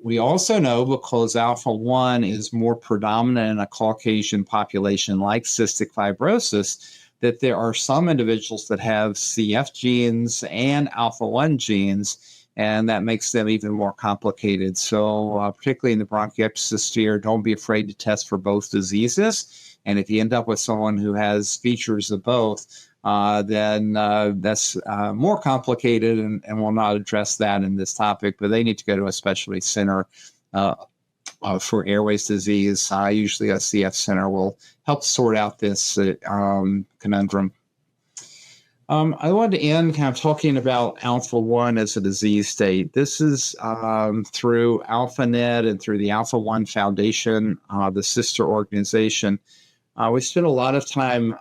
We also know, because alpha-1 is more predominant in a Caucasian population like cystic fibrosis, that there are some individuals that have CF genes and alpha-1 genes, and that makes them even more complicated. So particularly in the bronchiectasis sphere, don't be afraid to test for both diseases. And if you end up with someone who has features of both, then that's more complicated, and we'll not address that in this topic, but they need to go to a specialty center for airways disease. Usually a CF center will help sort out this conundrum. I wanted to end kind of talking about alpha-1 as a disease state. This is through AlphaNet and through the Alpha-1 Foundation, the sister organization. We spend a lot of time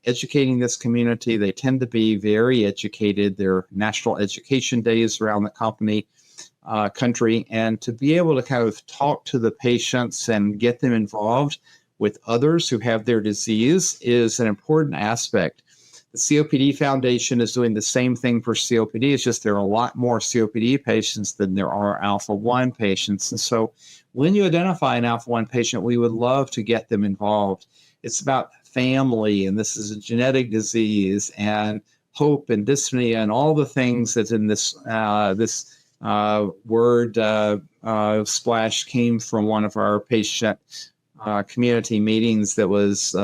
educating this community. They tend to be very educated. There are national education days around the country, and to be able to kind of talk to the patients and get them involved with others who have their disease is an important aspect. The COPD Foundation is doing the same thing for COPD. It's just there are a lot more COPD patients than there are alpha-1 patients. And so when you identify an alpha-1 patient, we would love to get them involved. It's about family, and this is a genetic disease, and hope and dyspnea, and all the things that's in this word splash came from one of our patient community meetings that was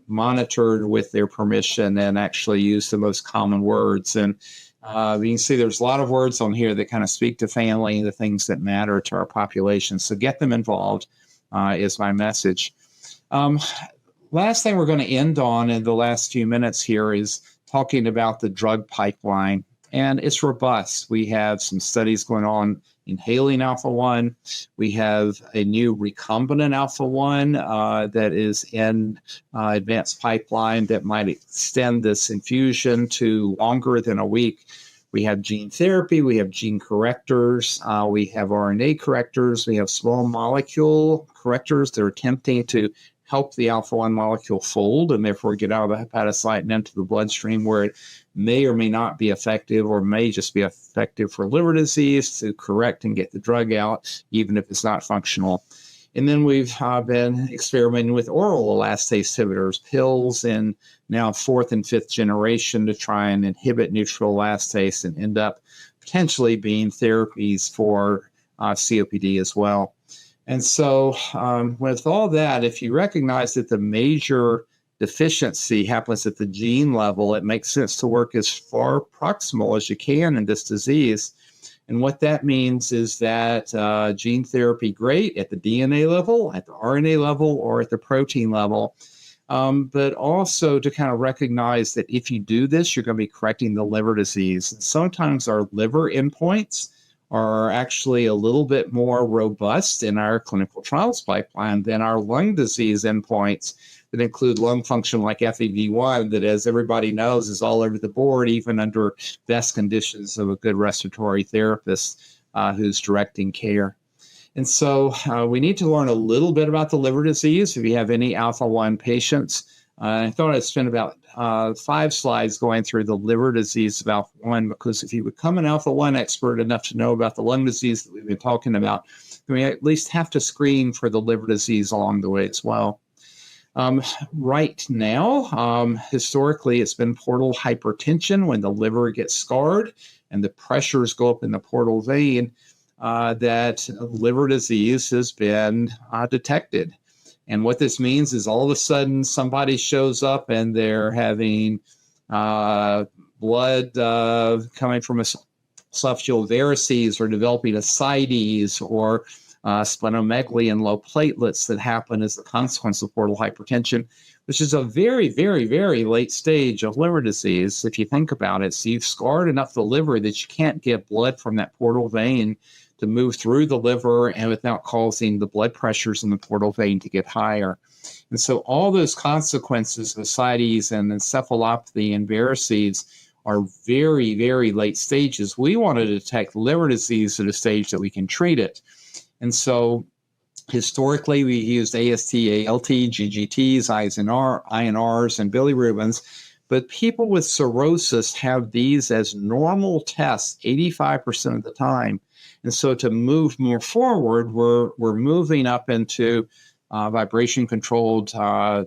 monitored with their permission and actually used the most common words. And you can see there's a lot of words on here that kind of speak to family and the things that matter to our population. So get them involved is my message. Last thing we're going to end on in the last few minutes here is talking about the drug pipeline. And it's robust. We have some studies going on inhaling alpha-1. We have a new recombinant alpha-1 that is in advanced pipeline that might extend this infusion to longer than a week. We have gene therapy. We have gene correctors. We have RNA correctors. We have small molecule correctors that are attempting to help the alpha-1 molecule fold and therefore get out of the hepatocyte and into the bloodstream, where it may or may not be effective, or may just be effective for liver disease to correct and get the drug out, even if it's not functional. And then we've been experimenting with oral elastase inhibitors, pills in now 4th and 5th generation, to try and inhibit neutral elastase and end up potentially being therapies for COPD as well. And so with all that, if you recognize that the major deficiency happens at the gene level, it makes sense to work as far proximal as you can in this disease. And what that means is that gene therapy, great at the DNA level, at the RNA level, or at the protein level, but also to kind of recognize that if you do this, you're going to be correcting the liver disease. And sometimes our liver endpoints are actually a little bit more robust in our clinical trials pipeline than our lung disease endpoints that include lung function like FEV1, that, as everybody knows, is all over the board, even under best conditions of a good respiratory therapist who's directing care. And so we need to learn a little bit about the liver disease if you have any alpha-1 patients. I thought I'd spend about 5 slides going through the liver disease of alpha-1, because if you become an alpha-1 expert enough to know about the lung disease that we've been talking about, then we at least have to screen for the liver disease along the way as well. Right now, historically, it's been portal hypertension when the liver gets scarred and the pressures go up in the portal vein, that liver disease has been detected. And what this means is all of a sudden somebody shows up and they're having blood coming from esophageal varices, or developing ascites, or splenomegaly and low platelets that happen as a consequence of portal hypertension, which is a very, very, very late stage of liver disease, if you think about it. So you've scarred enough the liver that you can't get blood from that portal vein to move through the liver and without causing the blood pressures in the portal vein to get higher. And so all those consequences of ascites and encephalopathy and varices are very, very late stages. We want to detect liver disease at a stage that we can treat it. And so historically, we used AST, ALT, GGTs, INRs, and bilirubins. But people with cirrhosis have these as normal tests 85% of the time. And so to move more forward, we're moving up into vibration-controlled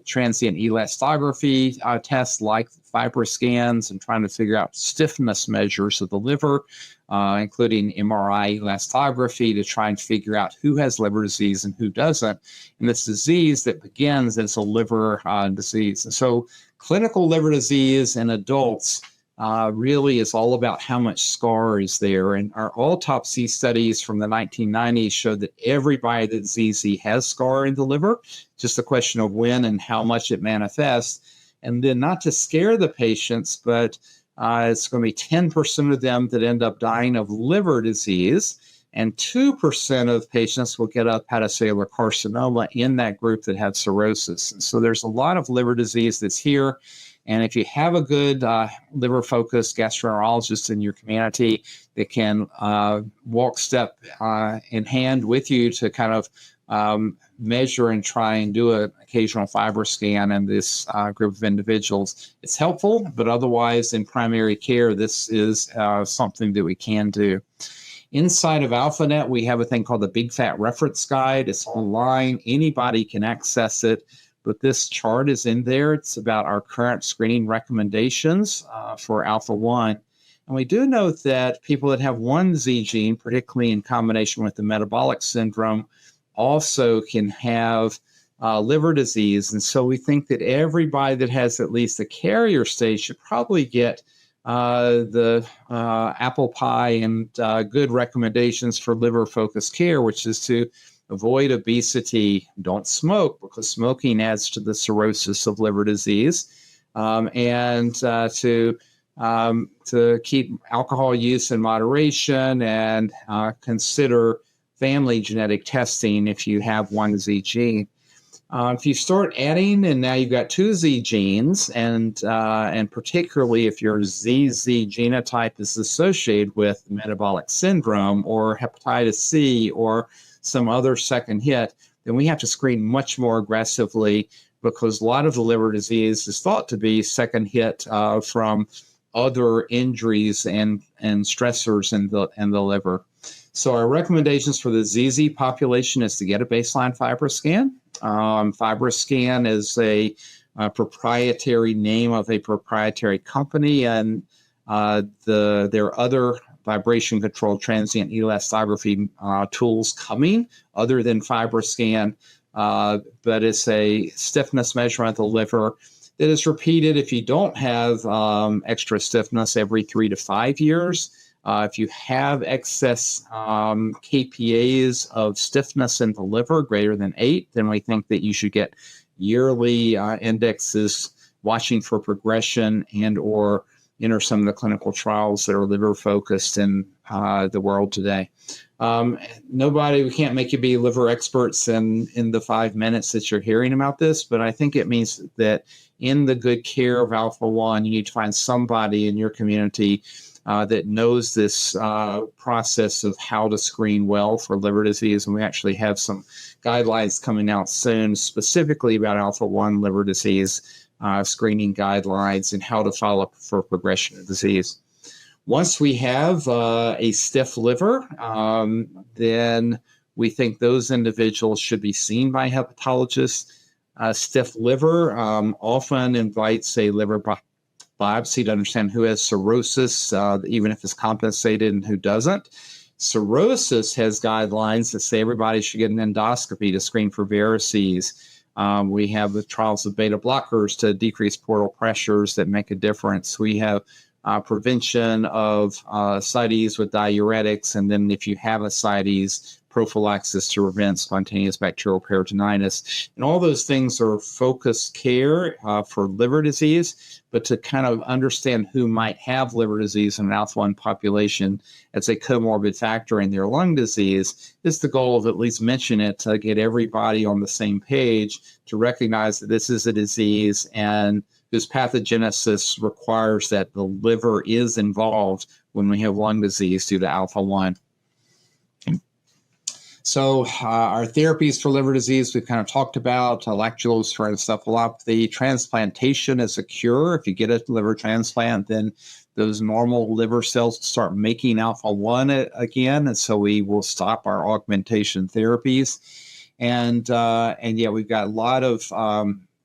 transient elastography tests like FibroScans, and trying to figure out stiffness measures of the liver, including MRI elastography, to try and figure out who has liver disease and who doesn't. And this disease that begins as a liver disease. And so clinical liver disease in adults really is all about how much scar is there. And our autopsy studies from the 1990s showed that everybody that's ZZ has scar in the liver, just a question of when and how much it manifests. And then, not to scare the patients, but it's going to be 10% of them that end up dying of liver disease, and 2% of patients will get a hepatocellular carcinoma in that group that have cirrhosis. And so there's a lot of liver disease that's here. And if you have a good liver-focused gastroenterologist in your community that can walk step in hand with you to kind of measure and try and do an occasional FibroScan in this group of individuals, it's helpful. But otherwise, in primary care, this is something that we can do. Inside of AlphaNet, we have a thing called the Big Fat Reference Guide. It's online. Anybody can access it. But this chart is in there. It's about our current screening recommendations for alpha-1. And we do note that people that have one Z gene, particularly in combination with the metabolic syndrome, also can have liver disease. And so we think that everybody that has at least a carrier stage should probably get the apple pie and good recommendations for liver-focused care, which is to avoid obesity, don't smoke, because smoking adds to the cirrhosis of liver disease, and to keep alcohol use in moderation, and consider family genetic testing if you have one Z gene. If you start adding, and now you've got two Z genes, and particularly if your ZZ genotype is associated with metabolic syndrome or hepatitis C or some other second hit, then we have to screen much more aggressively, because a lot of the liver disease is thought to be second hit from other injuries and stressors in the liver. So our recommendations for the ZZ population is to get a baseline FibroScan. FibroScan is a proprietary name of a proprietary company, and there are other vibration-controlled transient elastography tools coming other than FibroScan, but it's a stiffness measurement of the liver that is repeated if you don't have extra stiffness every 3 to 5 years. If you have excess kPAs of stiffness in the liver greater than 8, then we think that you should get yearly indexes watching for progression and or enter some of the clinical trials that are liver focused in the world today. We can't make you be liver experts in the 5 minutes that you're hearing about this, but I think it means that in the good care of alpha-1, you need to find somebody in your community that knows this process of how to screen well for liver disease. And we actually have some guidelines coming out soon specifically about alpha-1 liver disease, screening guidelines, and how to follow up for progression of disease. Once we have a stiff liver, then we think those individuals should be seen by hepatologists. Stiff liver often invites a liver biopsy to understand who has cirrhosis, even if it's compensated, and who doesn't. Cirrhosis has guidelines that say everybody should get an endoscopy to screen for varices. We have the trials of beta blockers to decrease portal pressures that make a difference. We have prevention of ascites with diuretics, and then if you have ascites, prophylaxis to prevent spontaneous bacterial peritonitis. And all those things are focused care for liver disease, but to kind of understand who might have liver disease in an alpha-1 population as a comorbid factor in their lung disease is the goal of at least mention it to get everybody on the same page to recognize that this is a disease and whose pathogenesis requires that the liver is involved when we have lung disease due to alpha-1. So our therapies for liver disease, we've kind of talked about lactulose for encephalopathy. Transplantation is a cure. If you get a liver transplant, then those normal liver cells start making alpha-1 again, and so we will stop our augmentation therapies. And yeah, we've got a lot of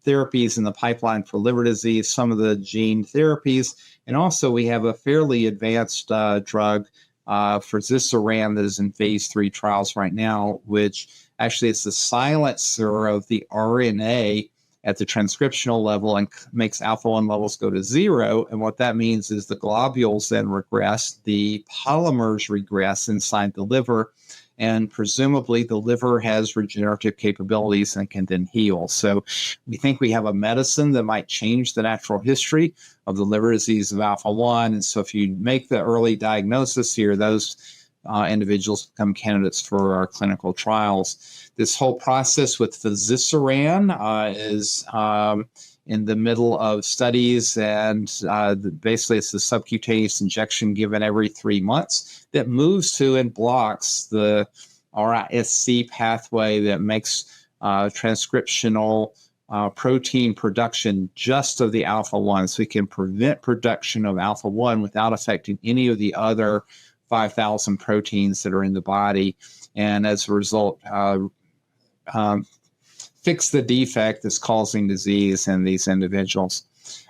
therapies in the pipeline for liver disease, some of the gene therapies, and also we have a fairly advanced drug for zissaran that is in phase 3 trials right now, which actually is the silencer of the RNA at the transcriptional level and makes alpha-1 levels go to 0. And what that means is the globules then regress, the polymers regress inside the liver, and presumably the liver has regenerative capabilities and can then heal. So we think we have a medicine that might change the natural history of the liver disease of alpha-1. And so if you make the early diagnosis here, those individuals become candidates for our clinical trials. This whole process with the zissaran is in the middle of studies, and basically it's the subcutaneous injection given every 3 months that moves to and blocks the RISC pathway that makes transcriptional protein production just of the alpha-1. So we can prevent production of alpha-1 without affecting any of the other 5,000 proteins that are in the body. And as a result, fix the defect that's causing disease in these individuals.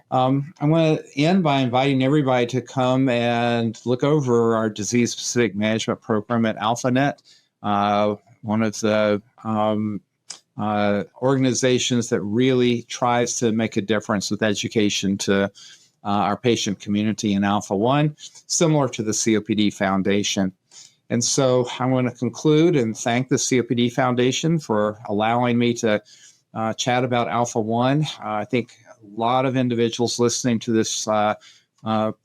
I'm going to end by inviting everybody to come and look over our disease-specific management program at AlphaNet, one of the organizations that really tries to make a difference with education to our patient community in alpha-1, similar to the COPD Foundation. And so I want to conclude and thank the COPD Foundation for allowing me to chat about alpha-1. I think a lot of individuals listening to this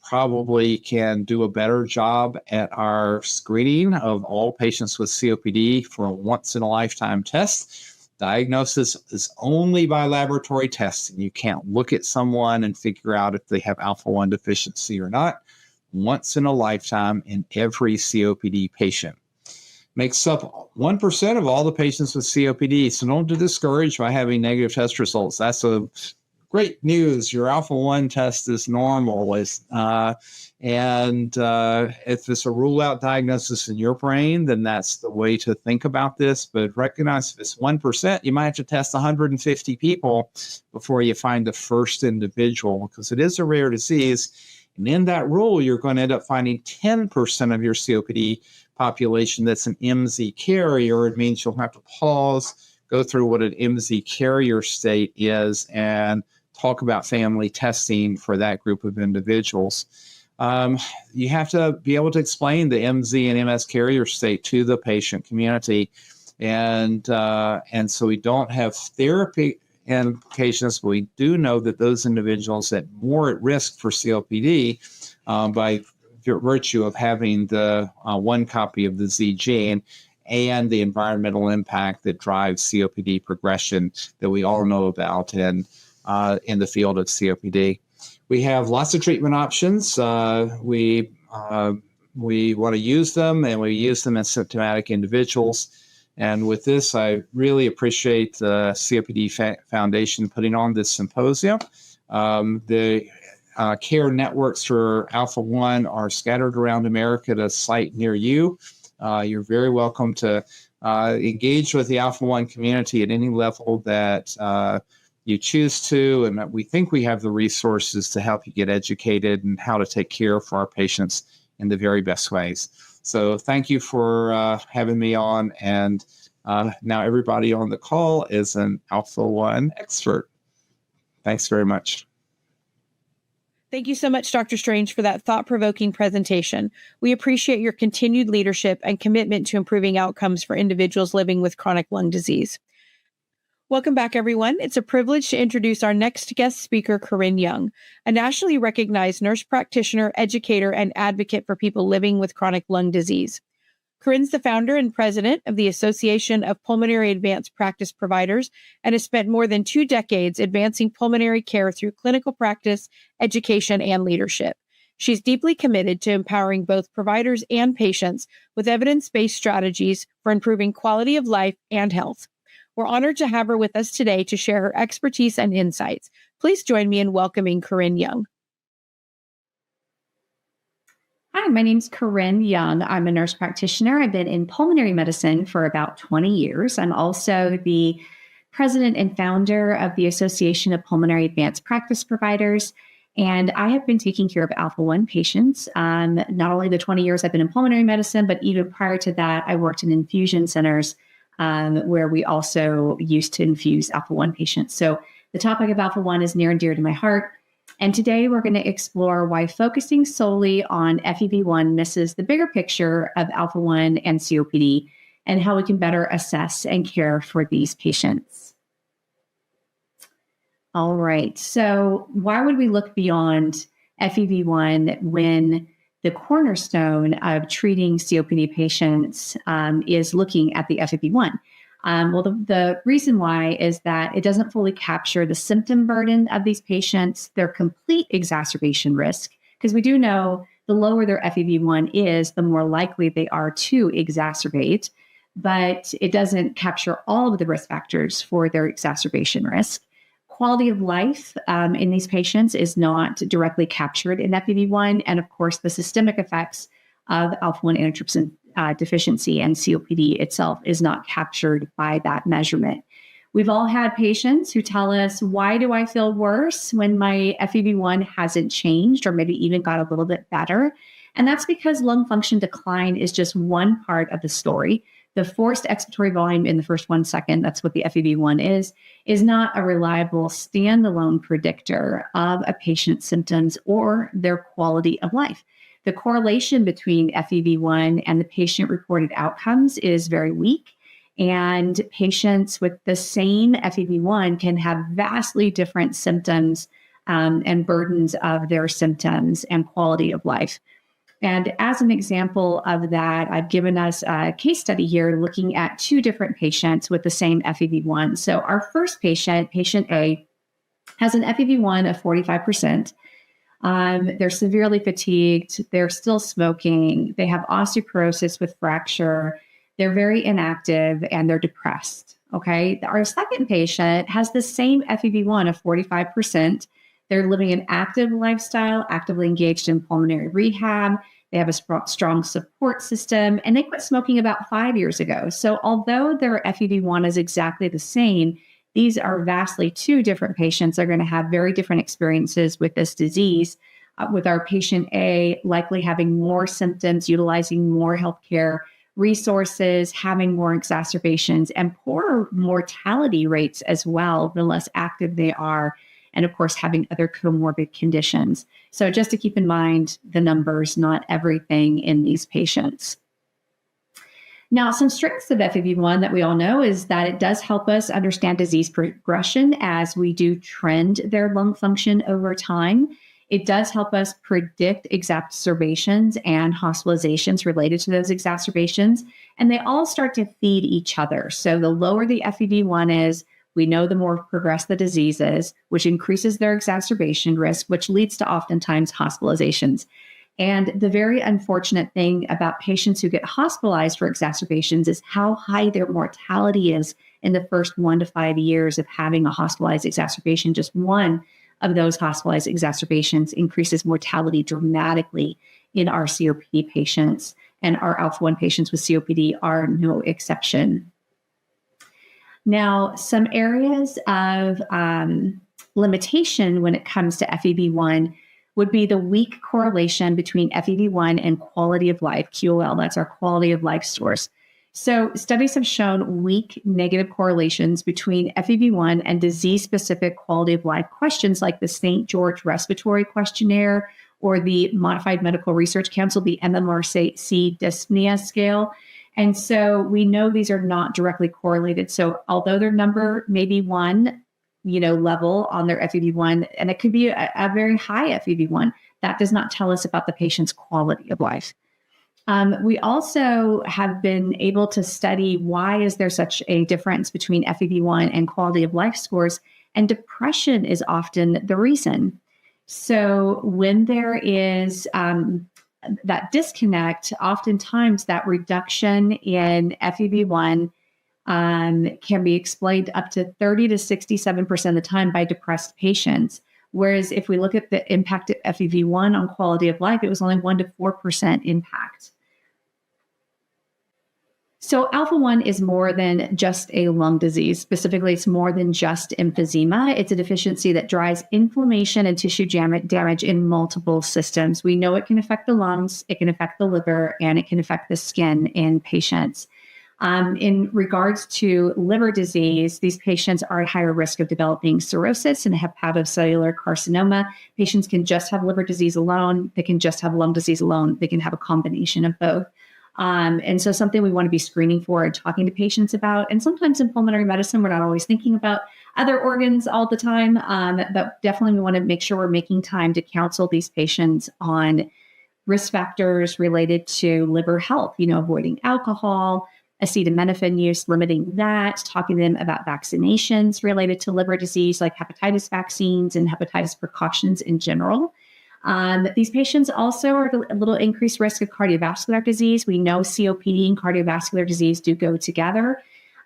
probably can do a better job at our screening of all patients with COPD for a once-in-a-lifetime test. Diagnosis is only by laboratory testing. You can't look at someone and figure out if they have alpha-1 deficiency or not. Once in a lifetime in every COPD patient. Makes up 1% of all the patients with COPD. So don't be discouraged by having negative test results. That's a great news. Your alpha-1 test is normal. And if it's a rule-out diagnosis in your brain, then that's the way to think about this. But recognize if it's 1%, you might have to test 150 people before you find the first individual, because it is a rare disease. And in that rule, you're going to end up finding 10% of your COPD population that's an MZ carrier. It means you'll have to pause, go through what an MZ carrier state is, and talk about family testing for that group of individuals. You have to be able to explain the MZ and MS carrier state to the patient community. And so we don't have therapy implications, but we do know that those individuals that are more at risk for COPD by virtue of having the one copy of the Z gene and the environmental impact that drives COPD progression that we all know about in the field of COPD. We have lots of treatment options. We want to use them, and we use them in symptomatic individuals. And with this, I really appreciate the COPD Foundation putting on this symposium. The care networks for alpha-1 are scattered around America at a site near you. You're very welcome to engage with the alpha-1 community at any level that you choose to. And we think we have the resources to help you get educated and how to take care for our patients in the very best ways. So thank you for having me on, and now everybody on the call is an Alpha-1 expert. Thanks very much. Thank you so much, Dr. Strange, for that thought-provoking presentation. We appreciate your continued leadership and commitment to improving outcomes for individuals living with chronic lung disease. Welcome back, everyone. It's a privilege to introduce our next guest speaker, Corinne Young, a nationally recognized nurse practitioner, educator, and advocate for people living with chronic lung disease. Corinne's the founder and president of the Association of Pulmonary Advanced Practice Providers and has spent more than 2 decades advancing pulmonary care through clinical practice, education, and leadership. She's deeply committed to empowering both providers and patients with evidence-based strategies for improving quality of life and health. We're honored to have her with us today to share her expertise and insights. Please join me in welcoming Corinne Young. Hi, my name's Corinne Young. I'm a nurse practitioner. I've been in pulmonary medicine for about 20 years. I'm also the president and founder of the Association of Pulmonary Advanced Practice Providers. And I have been taking care of Alpha-1 patients. Not only the 20 years I've been in pulmonary medicine, but even prior to that, I worked in infusion centers where we also used to infuse Alpha-1 patients. So the topic of Alpha-1 is near and dear to my heart. And today we're going to explore why focusing solely on FEV1 misses the bigger picture of Alpha-1 and COPD and how we can better assess and care for these patients. All right. So why would we look beyond FEV1 when the cornerstone of treating COPD patients is looking at the FEV1? Well, the reason why is that it doesn't fully capture the symptom burden of these patients, their complete exacerbation risk, because we do know the lower their FEV1 is, the more likely they are to exacerbate, but it doesn't capture all of the risk factors for their exacerbation risk. Quality of life in these patients is not directly captured in FEV1. And of course, the systemic effects of alpha-1 antitrypsin deficiency and COPD itself is not captured by that measurement. We've all had patients who tell us, why do I feel worse when my FEV1 hasn't changed or maybe even got a little bit better? And that's because lung function decline is just one part of the story. The forced expiratory volume in the first 1 second, that's what the FEV1 is not a reliable standalone predictor of a patient's symptoms or their quality of life. The correlation between FEV1 and the patient-reported outcomes is very weak, and patients with the same FEV1 can have vastly different symptoms and burdens of their symptoms and quality of life. And as an example of that, I've given us a case study here looking at 2 different patients with the same FEV1. So our first patient, patient A, has an FEV1 of 45%. They're severely fatigued. They're still smoking. They have osteoporosis with fracture. They're very inactive and they're depressed. Okay. Our second patient has the same FEV1 of 45%. They're living an active lifestyle, actively engaged in pulmonary rehab. They have a strong support system, and they quit smoking about 5 years ago. So although their FEV1 is exactly the same, these are vastly 2 different patients. They're going to have very different experiences with this disease. With our patient A likely having more symptoms, utilizing more healthcare resources, having more exacerbations, and poorer mortality rates as well, the less active they are. And of course, having other comorbid conditions. So just to keep in mind the numbers, not everything in these patients. Now, some strengths of FEV1 that we all know is that it does help us understand disease progression as we do trend their lung function over time. It does help us predict exacerbations and hospitalizations related to those exacerbations. And they all start to feed each other. So the lower the FEV1 is, we know the more progressed the disease is, which increases their exacerbation risk, which leads to oftentimes hospitalizations. And the very unfortunate thing about patients who get hospitalized for exacerbations is how high their mortality is in the first 1 to 5 years of having a hospitalized exacerbation. Just one of those hospitalized exacerbations increases mortality dramatically in our COPD patients, and our alpha-1 patients with COPD are no exception. Now, some areas of limitation when it comes to FEV1 would be the weak correlation between FEV1 and quality of life, QOL. That's our quality of life scores. So studies have shown weak negative correlations between FEV1 and disease-specific quality of life questions like the St. George Respiratory Questionnaire or the Modified Medical Research Council, the MMRC dyspnea scale. And so we know these are not directly correlated. So although their number may be one, level on their FEV1, and it could be a very high FEV1, that does not tell us about the patient's quality of life. We also have been able to study why is there such a difference between FEV1 and quality of life scores, and depression is often the reason. So when there is that disconnect, oftentimes that reduction in FEV1 can be explained up to 30 to 67% of the time by depressed patients. Whereas if we look at the impact of FEV1 on quality of life, it was only 1 to 4% impact. So alpha-1 is more than just a lung disease. Specifically, it's more than just emphysema. It's a deficiency that drives inflammation and tissue damage in multiple systems. We know it can affect the lungs, it can affect the liver, and it can affect the skin in patients. In regards to liver disease, these patients are at higher risk of developing cirrhosis and hepatocellular carcinoma. Patients can just have liver disease alone. They can just have lung disease alone. They can have a combination of both. And so something we want to be screening for and talking to patients about. And sometimes in pulmonary medicine, we're not always thinking about other organs all the time, but definitely we want to make sure we're making time to counsel these patients on risk factors related to liver health, avoiding alcohol, acetaminophen use, limiting that, talking to them about vaccinations related to liver disease, like hepatitis vaccines and hepatitis precautions in general. These patients also are at a little increased risk of cardiovascular disease. We know COPD and cardiovascular disease do go together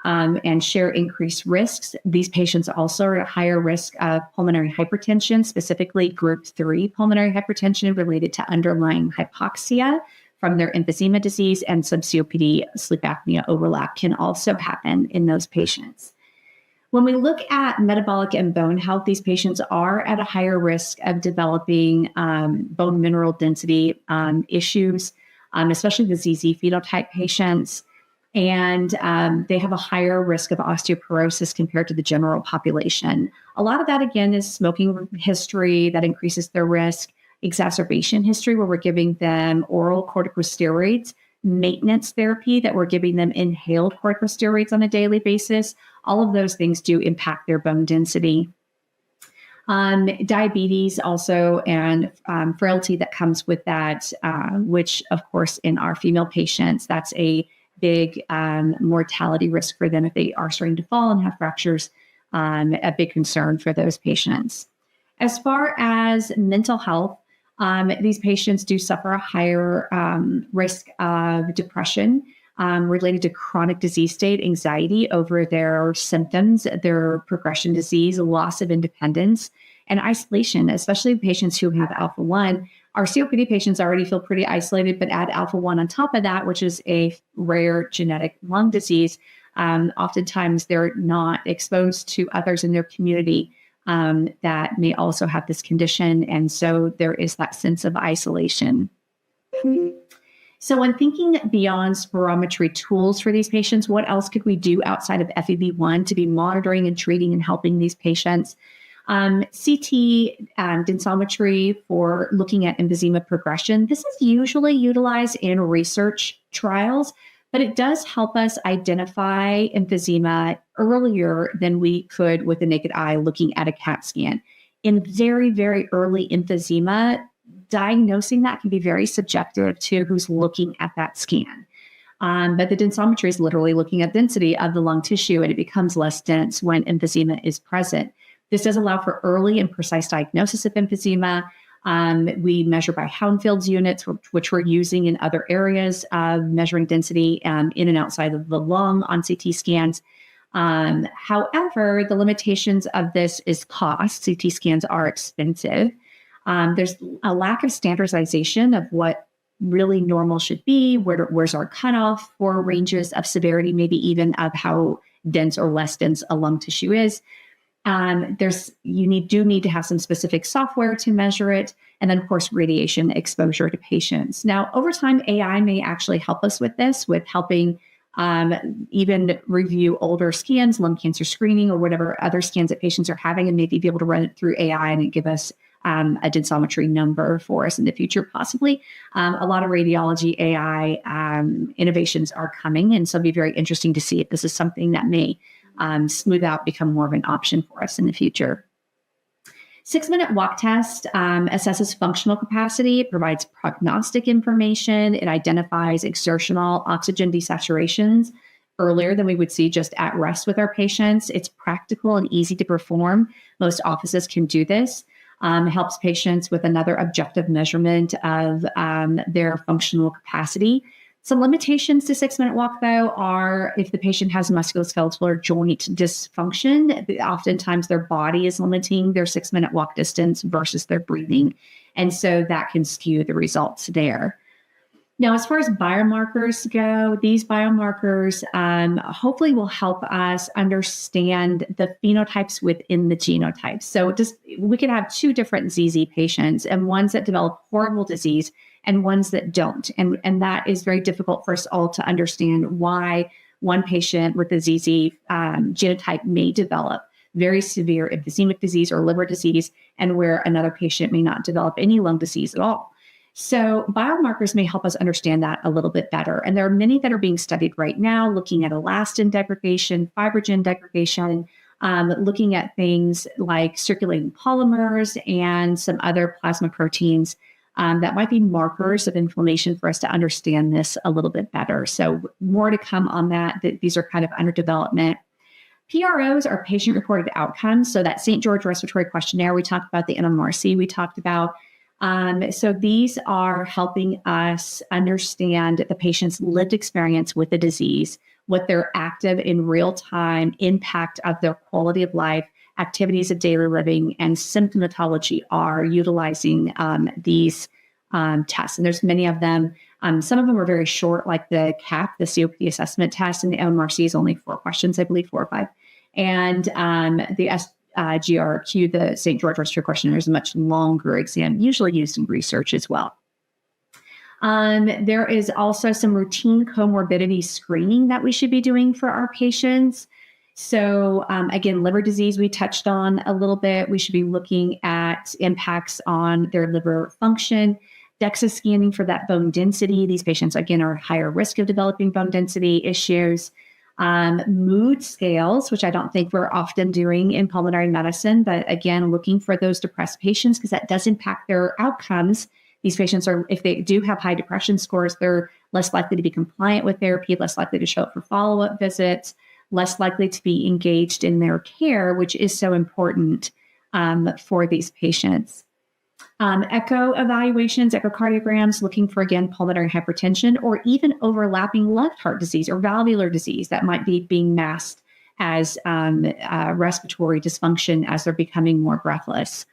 and share increased risks. These patients also are at higher risk of pulmonary hypertension, specifically group 3 pulmonary hypertension related to underlying hypoxia from their emphysema disease, and some COPD sleep apnea overlap can also happen in those patients. When we look at metabolic and bone health, these patients are at a higher risk of developing bone mineral density issues, especially the ZZ phenotype patients. And they have a higher risk of osteoporosis compared to the general population. A lot of that, again, is smoking history that increases their risk, exacerbation history where we're giving them oral corticosteroids, maintenance therapy that we're giving them inhaled corticosteroids on a daily basis. All of those things do impact their bone density. Diabetes also, and frailty that comes with that, which of course in our female patients, that's a big mortality risk for them if they are starting to fall and have fractures, a big concern for those patients. As far as mental health, these patients do suffer a higher risk of depression related to chronic disease state, anxiety over their symptoms, their progression disease, loss of independence, and isolation, especially patients who have alpha-1. Our COPD patients already feel pretty isolated, but add alpha-1 on top of that, which is a rare genetic lung disease. Oftentimes they're not exposed to others in their community that may also have this condition. And so there is that sense of isolation. So when thinking beyond spirometry tools for these patients, what else could we do outside of FEV1 to be monitoring and treating and helping these patients? CT densitometry for looking at emphysema progression. This is usually utilized in research trials, but it does help us identify emphysema earlier than we could with the naked eye looking at a CAT scan. In very, very early emphysema, diagnosing that can be very subjective to who's looking at that scan. But the densitometry is literally looking at density of the lung tissue, and it becomes less dense when emphysema is present. This does allow for early and precise diagnosis of emphysema. We measure by Hounsfield's units, which we're using in other areas of measuring density in and outside of the lung on CT scans. However, the limitations of this is cost. CT scans are expensive. There's a lack of standardization of what really normal should be. Where's our cutoff for ranges of severity, maybe even of how dense or less dense a lung tissue is. You do need to have some specific software to measure it. And then, of course, radiation exposure to patients. Now, over time, AI may actually help us with this, with helping even review older scans, lung cancer screening, or whatever other scans that patients are having, and maybe be able to run it through AI and give us a densitometry number for us in the future, possibly. A lot of radiology AI innovations are coming, and so it'll be very interesting to see if this is something that may smooth out, become more of an option for us in the future. 6-minute walk test assesses functional capacity. It provides prognostic information. It identifies exertional oxygen desaturations earlier than we would see just at rest with our patients. It's practical and easy to perform. Most offices can do this. Helps patients with another objective measurement of their functional capacity. Some limitations to 6-minute walk, though, are if the patient has musculoskeletal or joint dysfunction, oftentimes their body is limiting their 6-minute walk distance versus their breathing. And so that can skew the results there. Now, as far as biomarkers go, these biomarkers hopefully will help us understand the phenotypes within the genotypes. So we could have 2 different ZZ patients, and ones that develop horrible disease and ones that don't. And that is very difficult for us all to understand why one patient with the ZZ genotype may develop very severe emphysemic disease or liver disease, and where another patient may not develop any lung disease at all. So biomarkers may help us understand that a little bit better. And there are many that are being studied right now, looking at elastin degradation, fibrogen degradation, looking at things like circulating polymers and some other plasma proteins that might be markers of inflammation for us to understand this a little bit better. So more to come on that. These are kind of under development. PROs are patient-reported outcomes. So that St. George Respiratory Questionnaire, we talked about the NMRC, we talked about. So these are helping us understand the patient's lived experience with the disease, what their active in real-time impact of their quality of life, activities of daily living, and symptomatology are utilizing these tests. And there's many of them. Some of them are very short, like the CAP, the COPD assessment test, and the NMRC is only 4 questions, I believe, 4 or 5. And the GRQ, the St. George Respiratory Questionnaire, is a much longer exam, usually used in research as well. There is also some routine comorbidity screening that we should be doing for our patients. So again, liver disease we touched on a little bit. We should be looking at impacts on their liver function. DEXA scanning for that bone density. These patients, again, are at higher risk of developing bone density issues. Mood scales, which I don't think we're often doing in pulmonary medicine, but again, looking for those depressed patients because that does impact their outcomes. These patients are, if they do have high depression scores, they're less likely to be compliant with therapy, less likely to show up for follow-up visits, less likely to be engaged in their care, which is so important for these patients. Echo evaluations, echocardiograms, looking for, again, pulmonary hypertension or even overlapping left heart disease or valvular disease that might be being masked as respiratory dysfunction as they're becoming more breathless.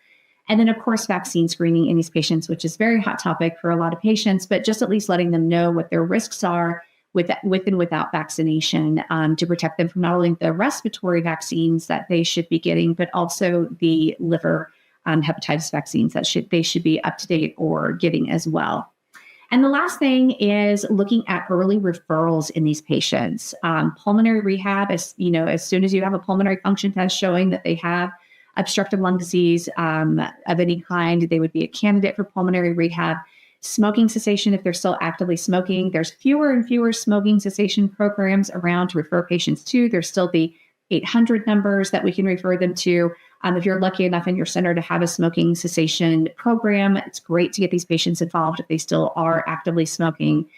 And then, of course, vaccine screening in these patients, which is a very hot topic for a lot of patients, but just at least letting them know what their risks are with and without vaccination to protect them from not only the respiratory vaccines that they should be getting, but also the liver hepatitis vaccines that they should be up to date or getting as well. And the last thing is looking at early referrals in these patients. Pulmonary rehab, as soon as you have a pulmonary function test showing that they have obstructive lung disease of any kind, they would be a candidate for pulmonary rehab. Smoking cessation, if they're still actively smoking, there's fewer and fewer smoking cessation programs around to refer patients to. There's still the 800 numbers that we can refer them to. If you're lucky enough in your center to have a smoking cessation program, it's great to get these patients involved if they still are actively smoking.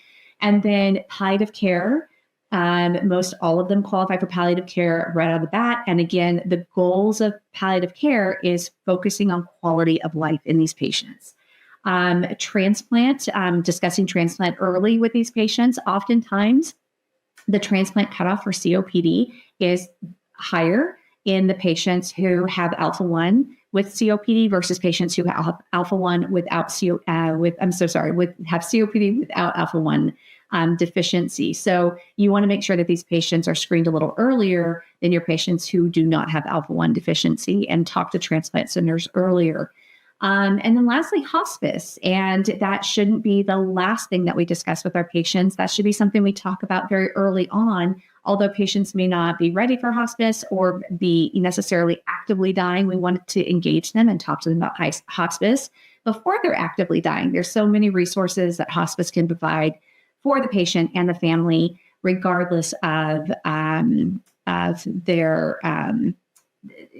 And then palliative care, most all of them qualify for palliative care right out of the bat. And again, the goals of palliative care is focusing on quality of life in these patients. Transplant, discussing transplant early with these patients. Oftentimes, the transplant cutoff for COPD is higher in the patients who have alpha-1 with COPD versus patients who have alpha-1 without have COPD without alpha-1 deficiency. So you want to make sure that these patients are screened a little earlier than your patients who do not have alpha-1 deficiency and talk to transplant centers earlier. And then lastly, hospice. And that shouldn't be the last thing that we discuss with our patients. That should be something we talk about very early on. Although patients may not be ready for hospice or be necessarily actively dying, we want to engage them and talk to them about hospice before they're actively dying. There's so many resources that hospice can provide for the patient and the family, regardless of their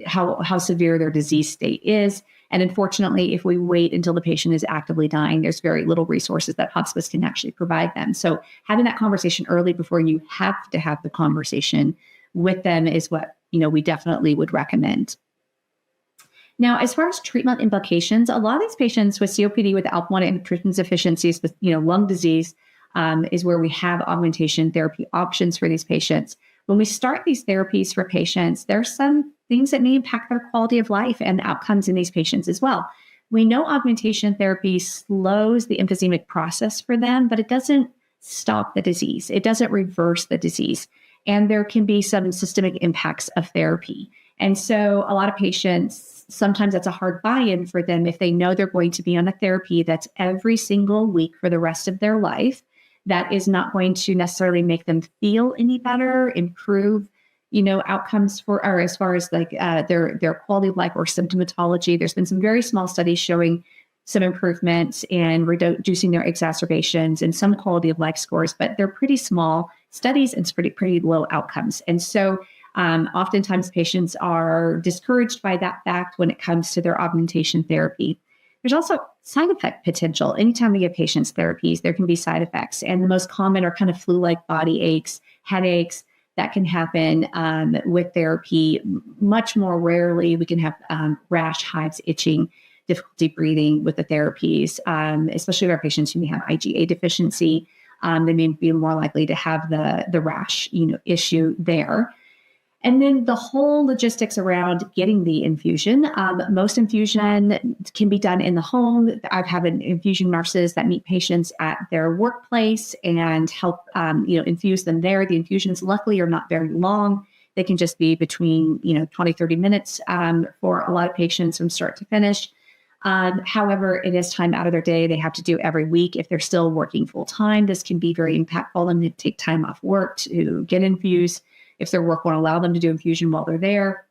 how severe their disease state is. And unfortunately, if we wait until the patient is actively dying, there's very little resources that hospice can actually provide them. So having that conversation early before you have to have the conversation with them is what, we definitely would recommend. Now, as far as treatment implications, a lot of these patients with COPD with alpha-1 antitrypsin deficiencies with, lung disease is where we have augmentation therapy options for these patients. When we start these therapies for patients, there's some things that may impact their quality of life and outcomes in these patients as well. We know augmentation therapy slows the emphysemic process for them, but it doesn't stop the disease. It doesn't reverse the disease. And there can be some systemic impacts of therapy. And so a lot of patients, sometimes that's a hard buy-in for them if they know they're going to be on a therapy that's every single week for the rest of their life. That is not going to necessarily make them feel any better, improve, outcomes or as far as like their quality of life or symptomatology. There's been some very small studies showing some improvements in reducing their exacerbations and some quality of life scores, but they're pretty small studies and pretty low outcomes. And so oftentimes patients are discouraged by that fact when it comes to their augmentation therapy. There's also side effect potential. Anytime we give patients therapies, there can be side effects. And the most common are kind of flu-like body aches, headaches that can happen with therapy. Much more rarely, we can have rash, hives, itching, difficulty breathing with the therapies, especially with our patients who may have IgA deficiency. They may be more likely to have the rash issue there. And then the whole logistics around getting the infusion. Most infusion can be done in the home. I've had infusion nurses that meet patients at their workplace and help, infuse them there. The infusions luckily are not very long. They can just be between, 20, 30 minutes for a lot of patients from start to finish. However, it is time out of their day. They have to do every week. If they're still working full time, this can be very impactful and they take time off work to get infused. If their work won't allow them to do infusion while they're there.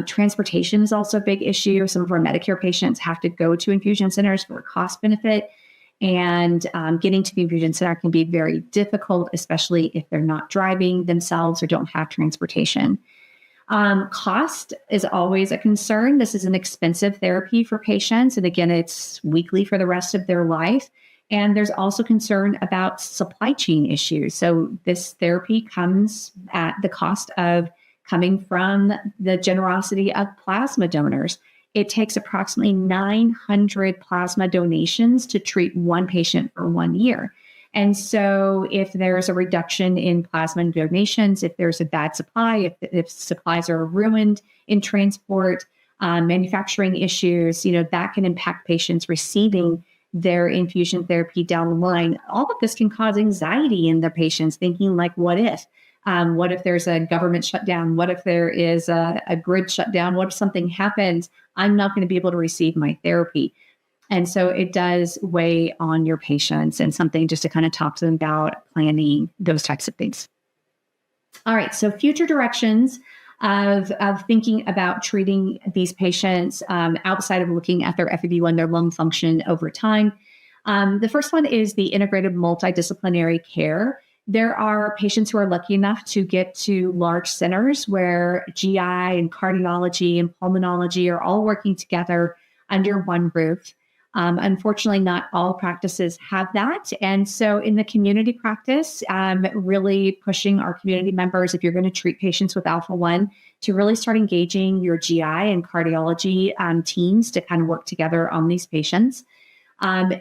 Transportation is also a big issue. Some of our Medicare patients have to go to infusion centers for a cost benefit. And getting to the infusion center can be very difficult, especially if they're not driving themselves or don't have transportation. Cost is always a concern. This is an expensive therapy for patients. And again, it's weekly for the rest of their life. And there's also concern about supply chain issues. So this therapy comes at the cost of coming from the generosity of plasma donors. It takes approximately 900 plasma donations to treat one patient for 1 year. And so if there's a reduction in plasma donations, if there's a bad supply, if supplies are ruined in transport, manufacturing issues, that can impact patients receiving their infusion therapy down the line. All of this can cause anxiety in the patients, thinking like, what if? What if there's a government shutdown? What if there is a grid shutdown? What if something happens? I'm not going to be able to receive my therapy. And so it does weigh on your patients and something just to kind of talk to them about planning those types of things. All right, so future directions of thinking about treating these patients outside of looking at their FEV1, their lung function over time. The first one is the integrated multidisciplinary care. There are patients who are lucky enough to get to large centers where GI and cardiology and pulmonology are all working together under one roof. Unfortunately, not all practices have that. And so in the community practice, really pushing our community members, if you're going to treat patients with alpha-1, to really start engaging your GI and cardiology teams to kind of work together on these patients.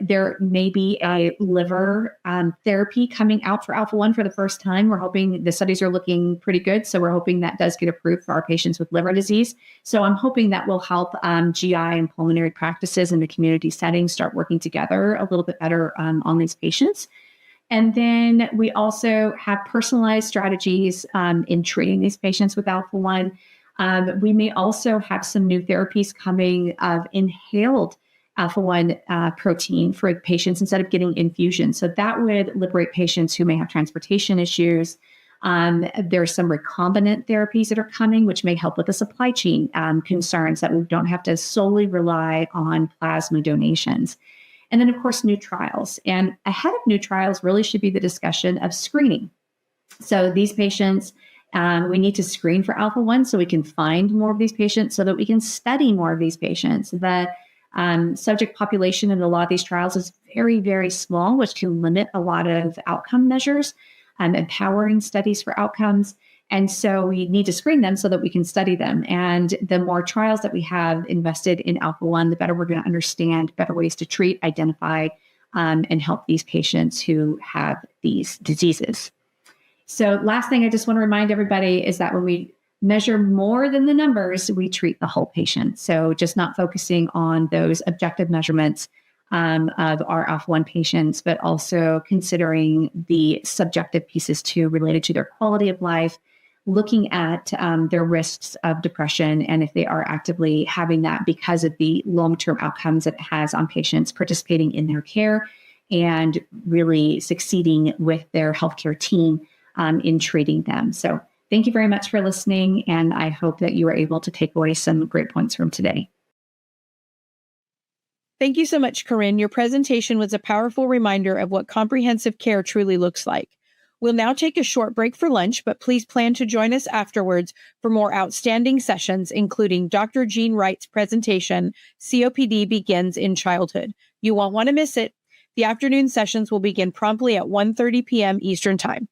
There may be a liver therapy coming out for alpha-1 for the first time. We're hoping the studies are looking pretty good. So we're hoping that does get approved for our patients with liver disease. So I'm hoping that will help GI and pulmonary practices in the community setting start working together a little bit better on these patients. And then we also have personalized strategies in treating these patients with alpha-1. We may also have some new therapies coming of inhaled alpha-1 protein for patients instead of getting infusions. So that would liberate patients who may have transportation issues. There's some recombinant therapies that are coming, which may help with the supply chain concerns that we don't have to solely rely on plasma donations. And then, of course, new trials. And ahead of new trials really should be the discussion of screening. So these patients, we need to screen for alpha-1 so we can find more of these patients so that we can study more of these patients. The subject population in a lot of these trials is very, very small, which can limit a lot of outcome measures, empowering studies for outcomes. And so we need to screen them so that we can study them. And the more trials that we have invested in alpha-1, the better we're going to understand better ways to treat, identify, and help these patients who have these diseases. So last thing I just want to remind everybody is that when we measure more than the numbers, we treat the whole patient. So just not focusing on those objective measurements of our alpha-1 patients, but also considering the subjective pieces too related to their quality of life, looking at their risks of depression and if they are actively having that because of the long-term outcomes that it has on patients participating in their care and really succeeding with their healthcare team in treating them. So thank you very much for listening, and I hope that you were able to take away some great points from today. Thank you so much, Corinne. Your presentation was a powerful reminder of what comprehensive care truly looks like. We'll now take a short break for lunch, but please plan to join us afterwards for more outstanding sessions, including Dr. Jean Wright's presentation, COPD Begins in Childhood. You won't want to miss it. The afternoon sessions will begin promptly at 1:30 p.m. Eastern Time.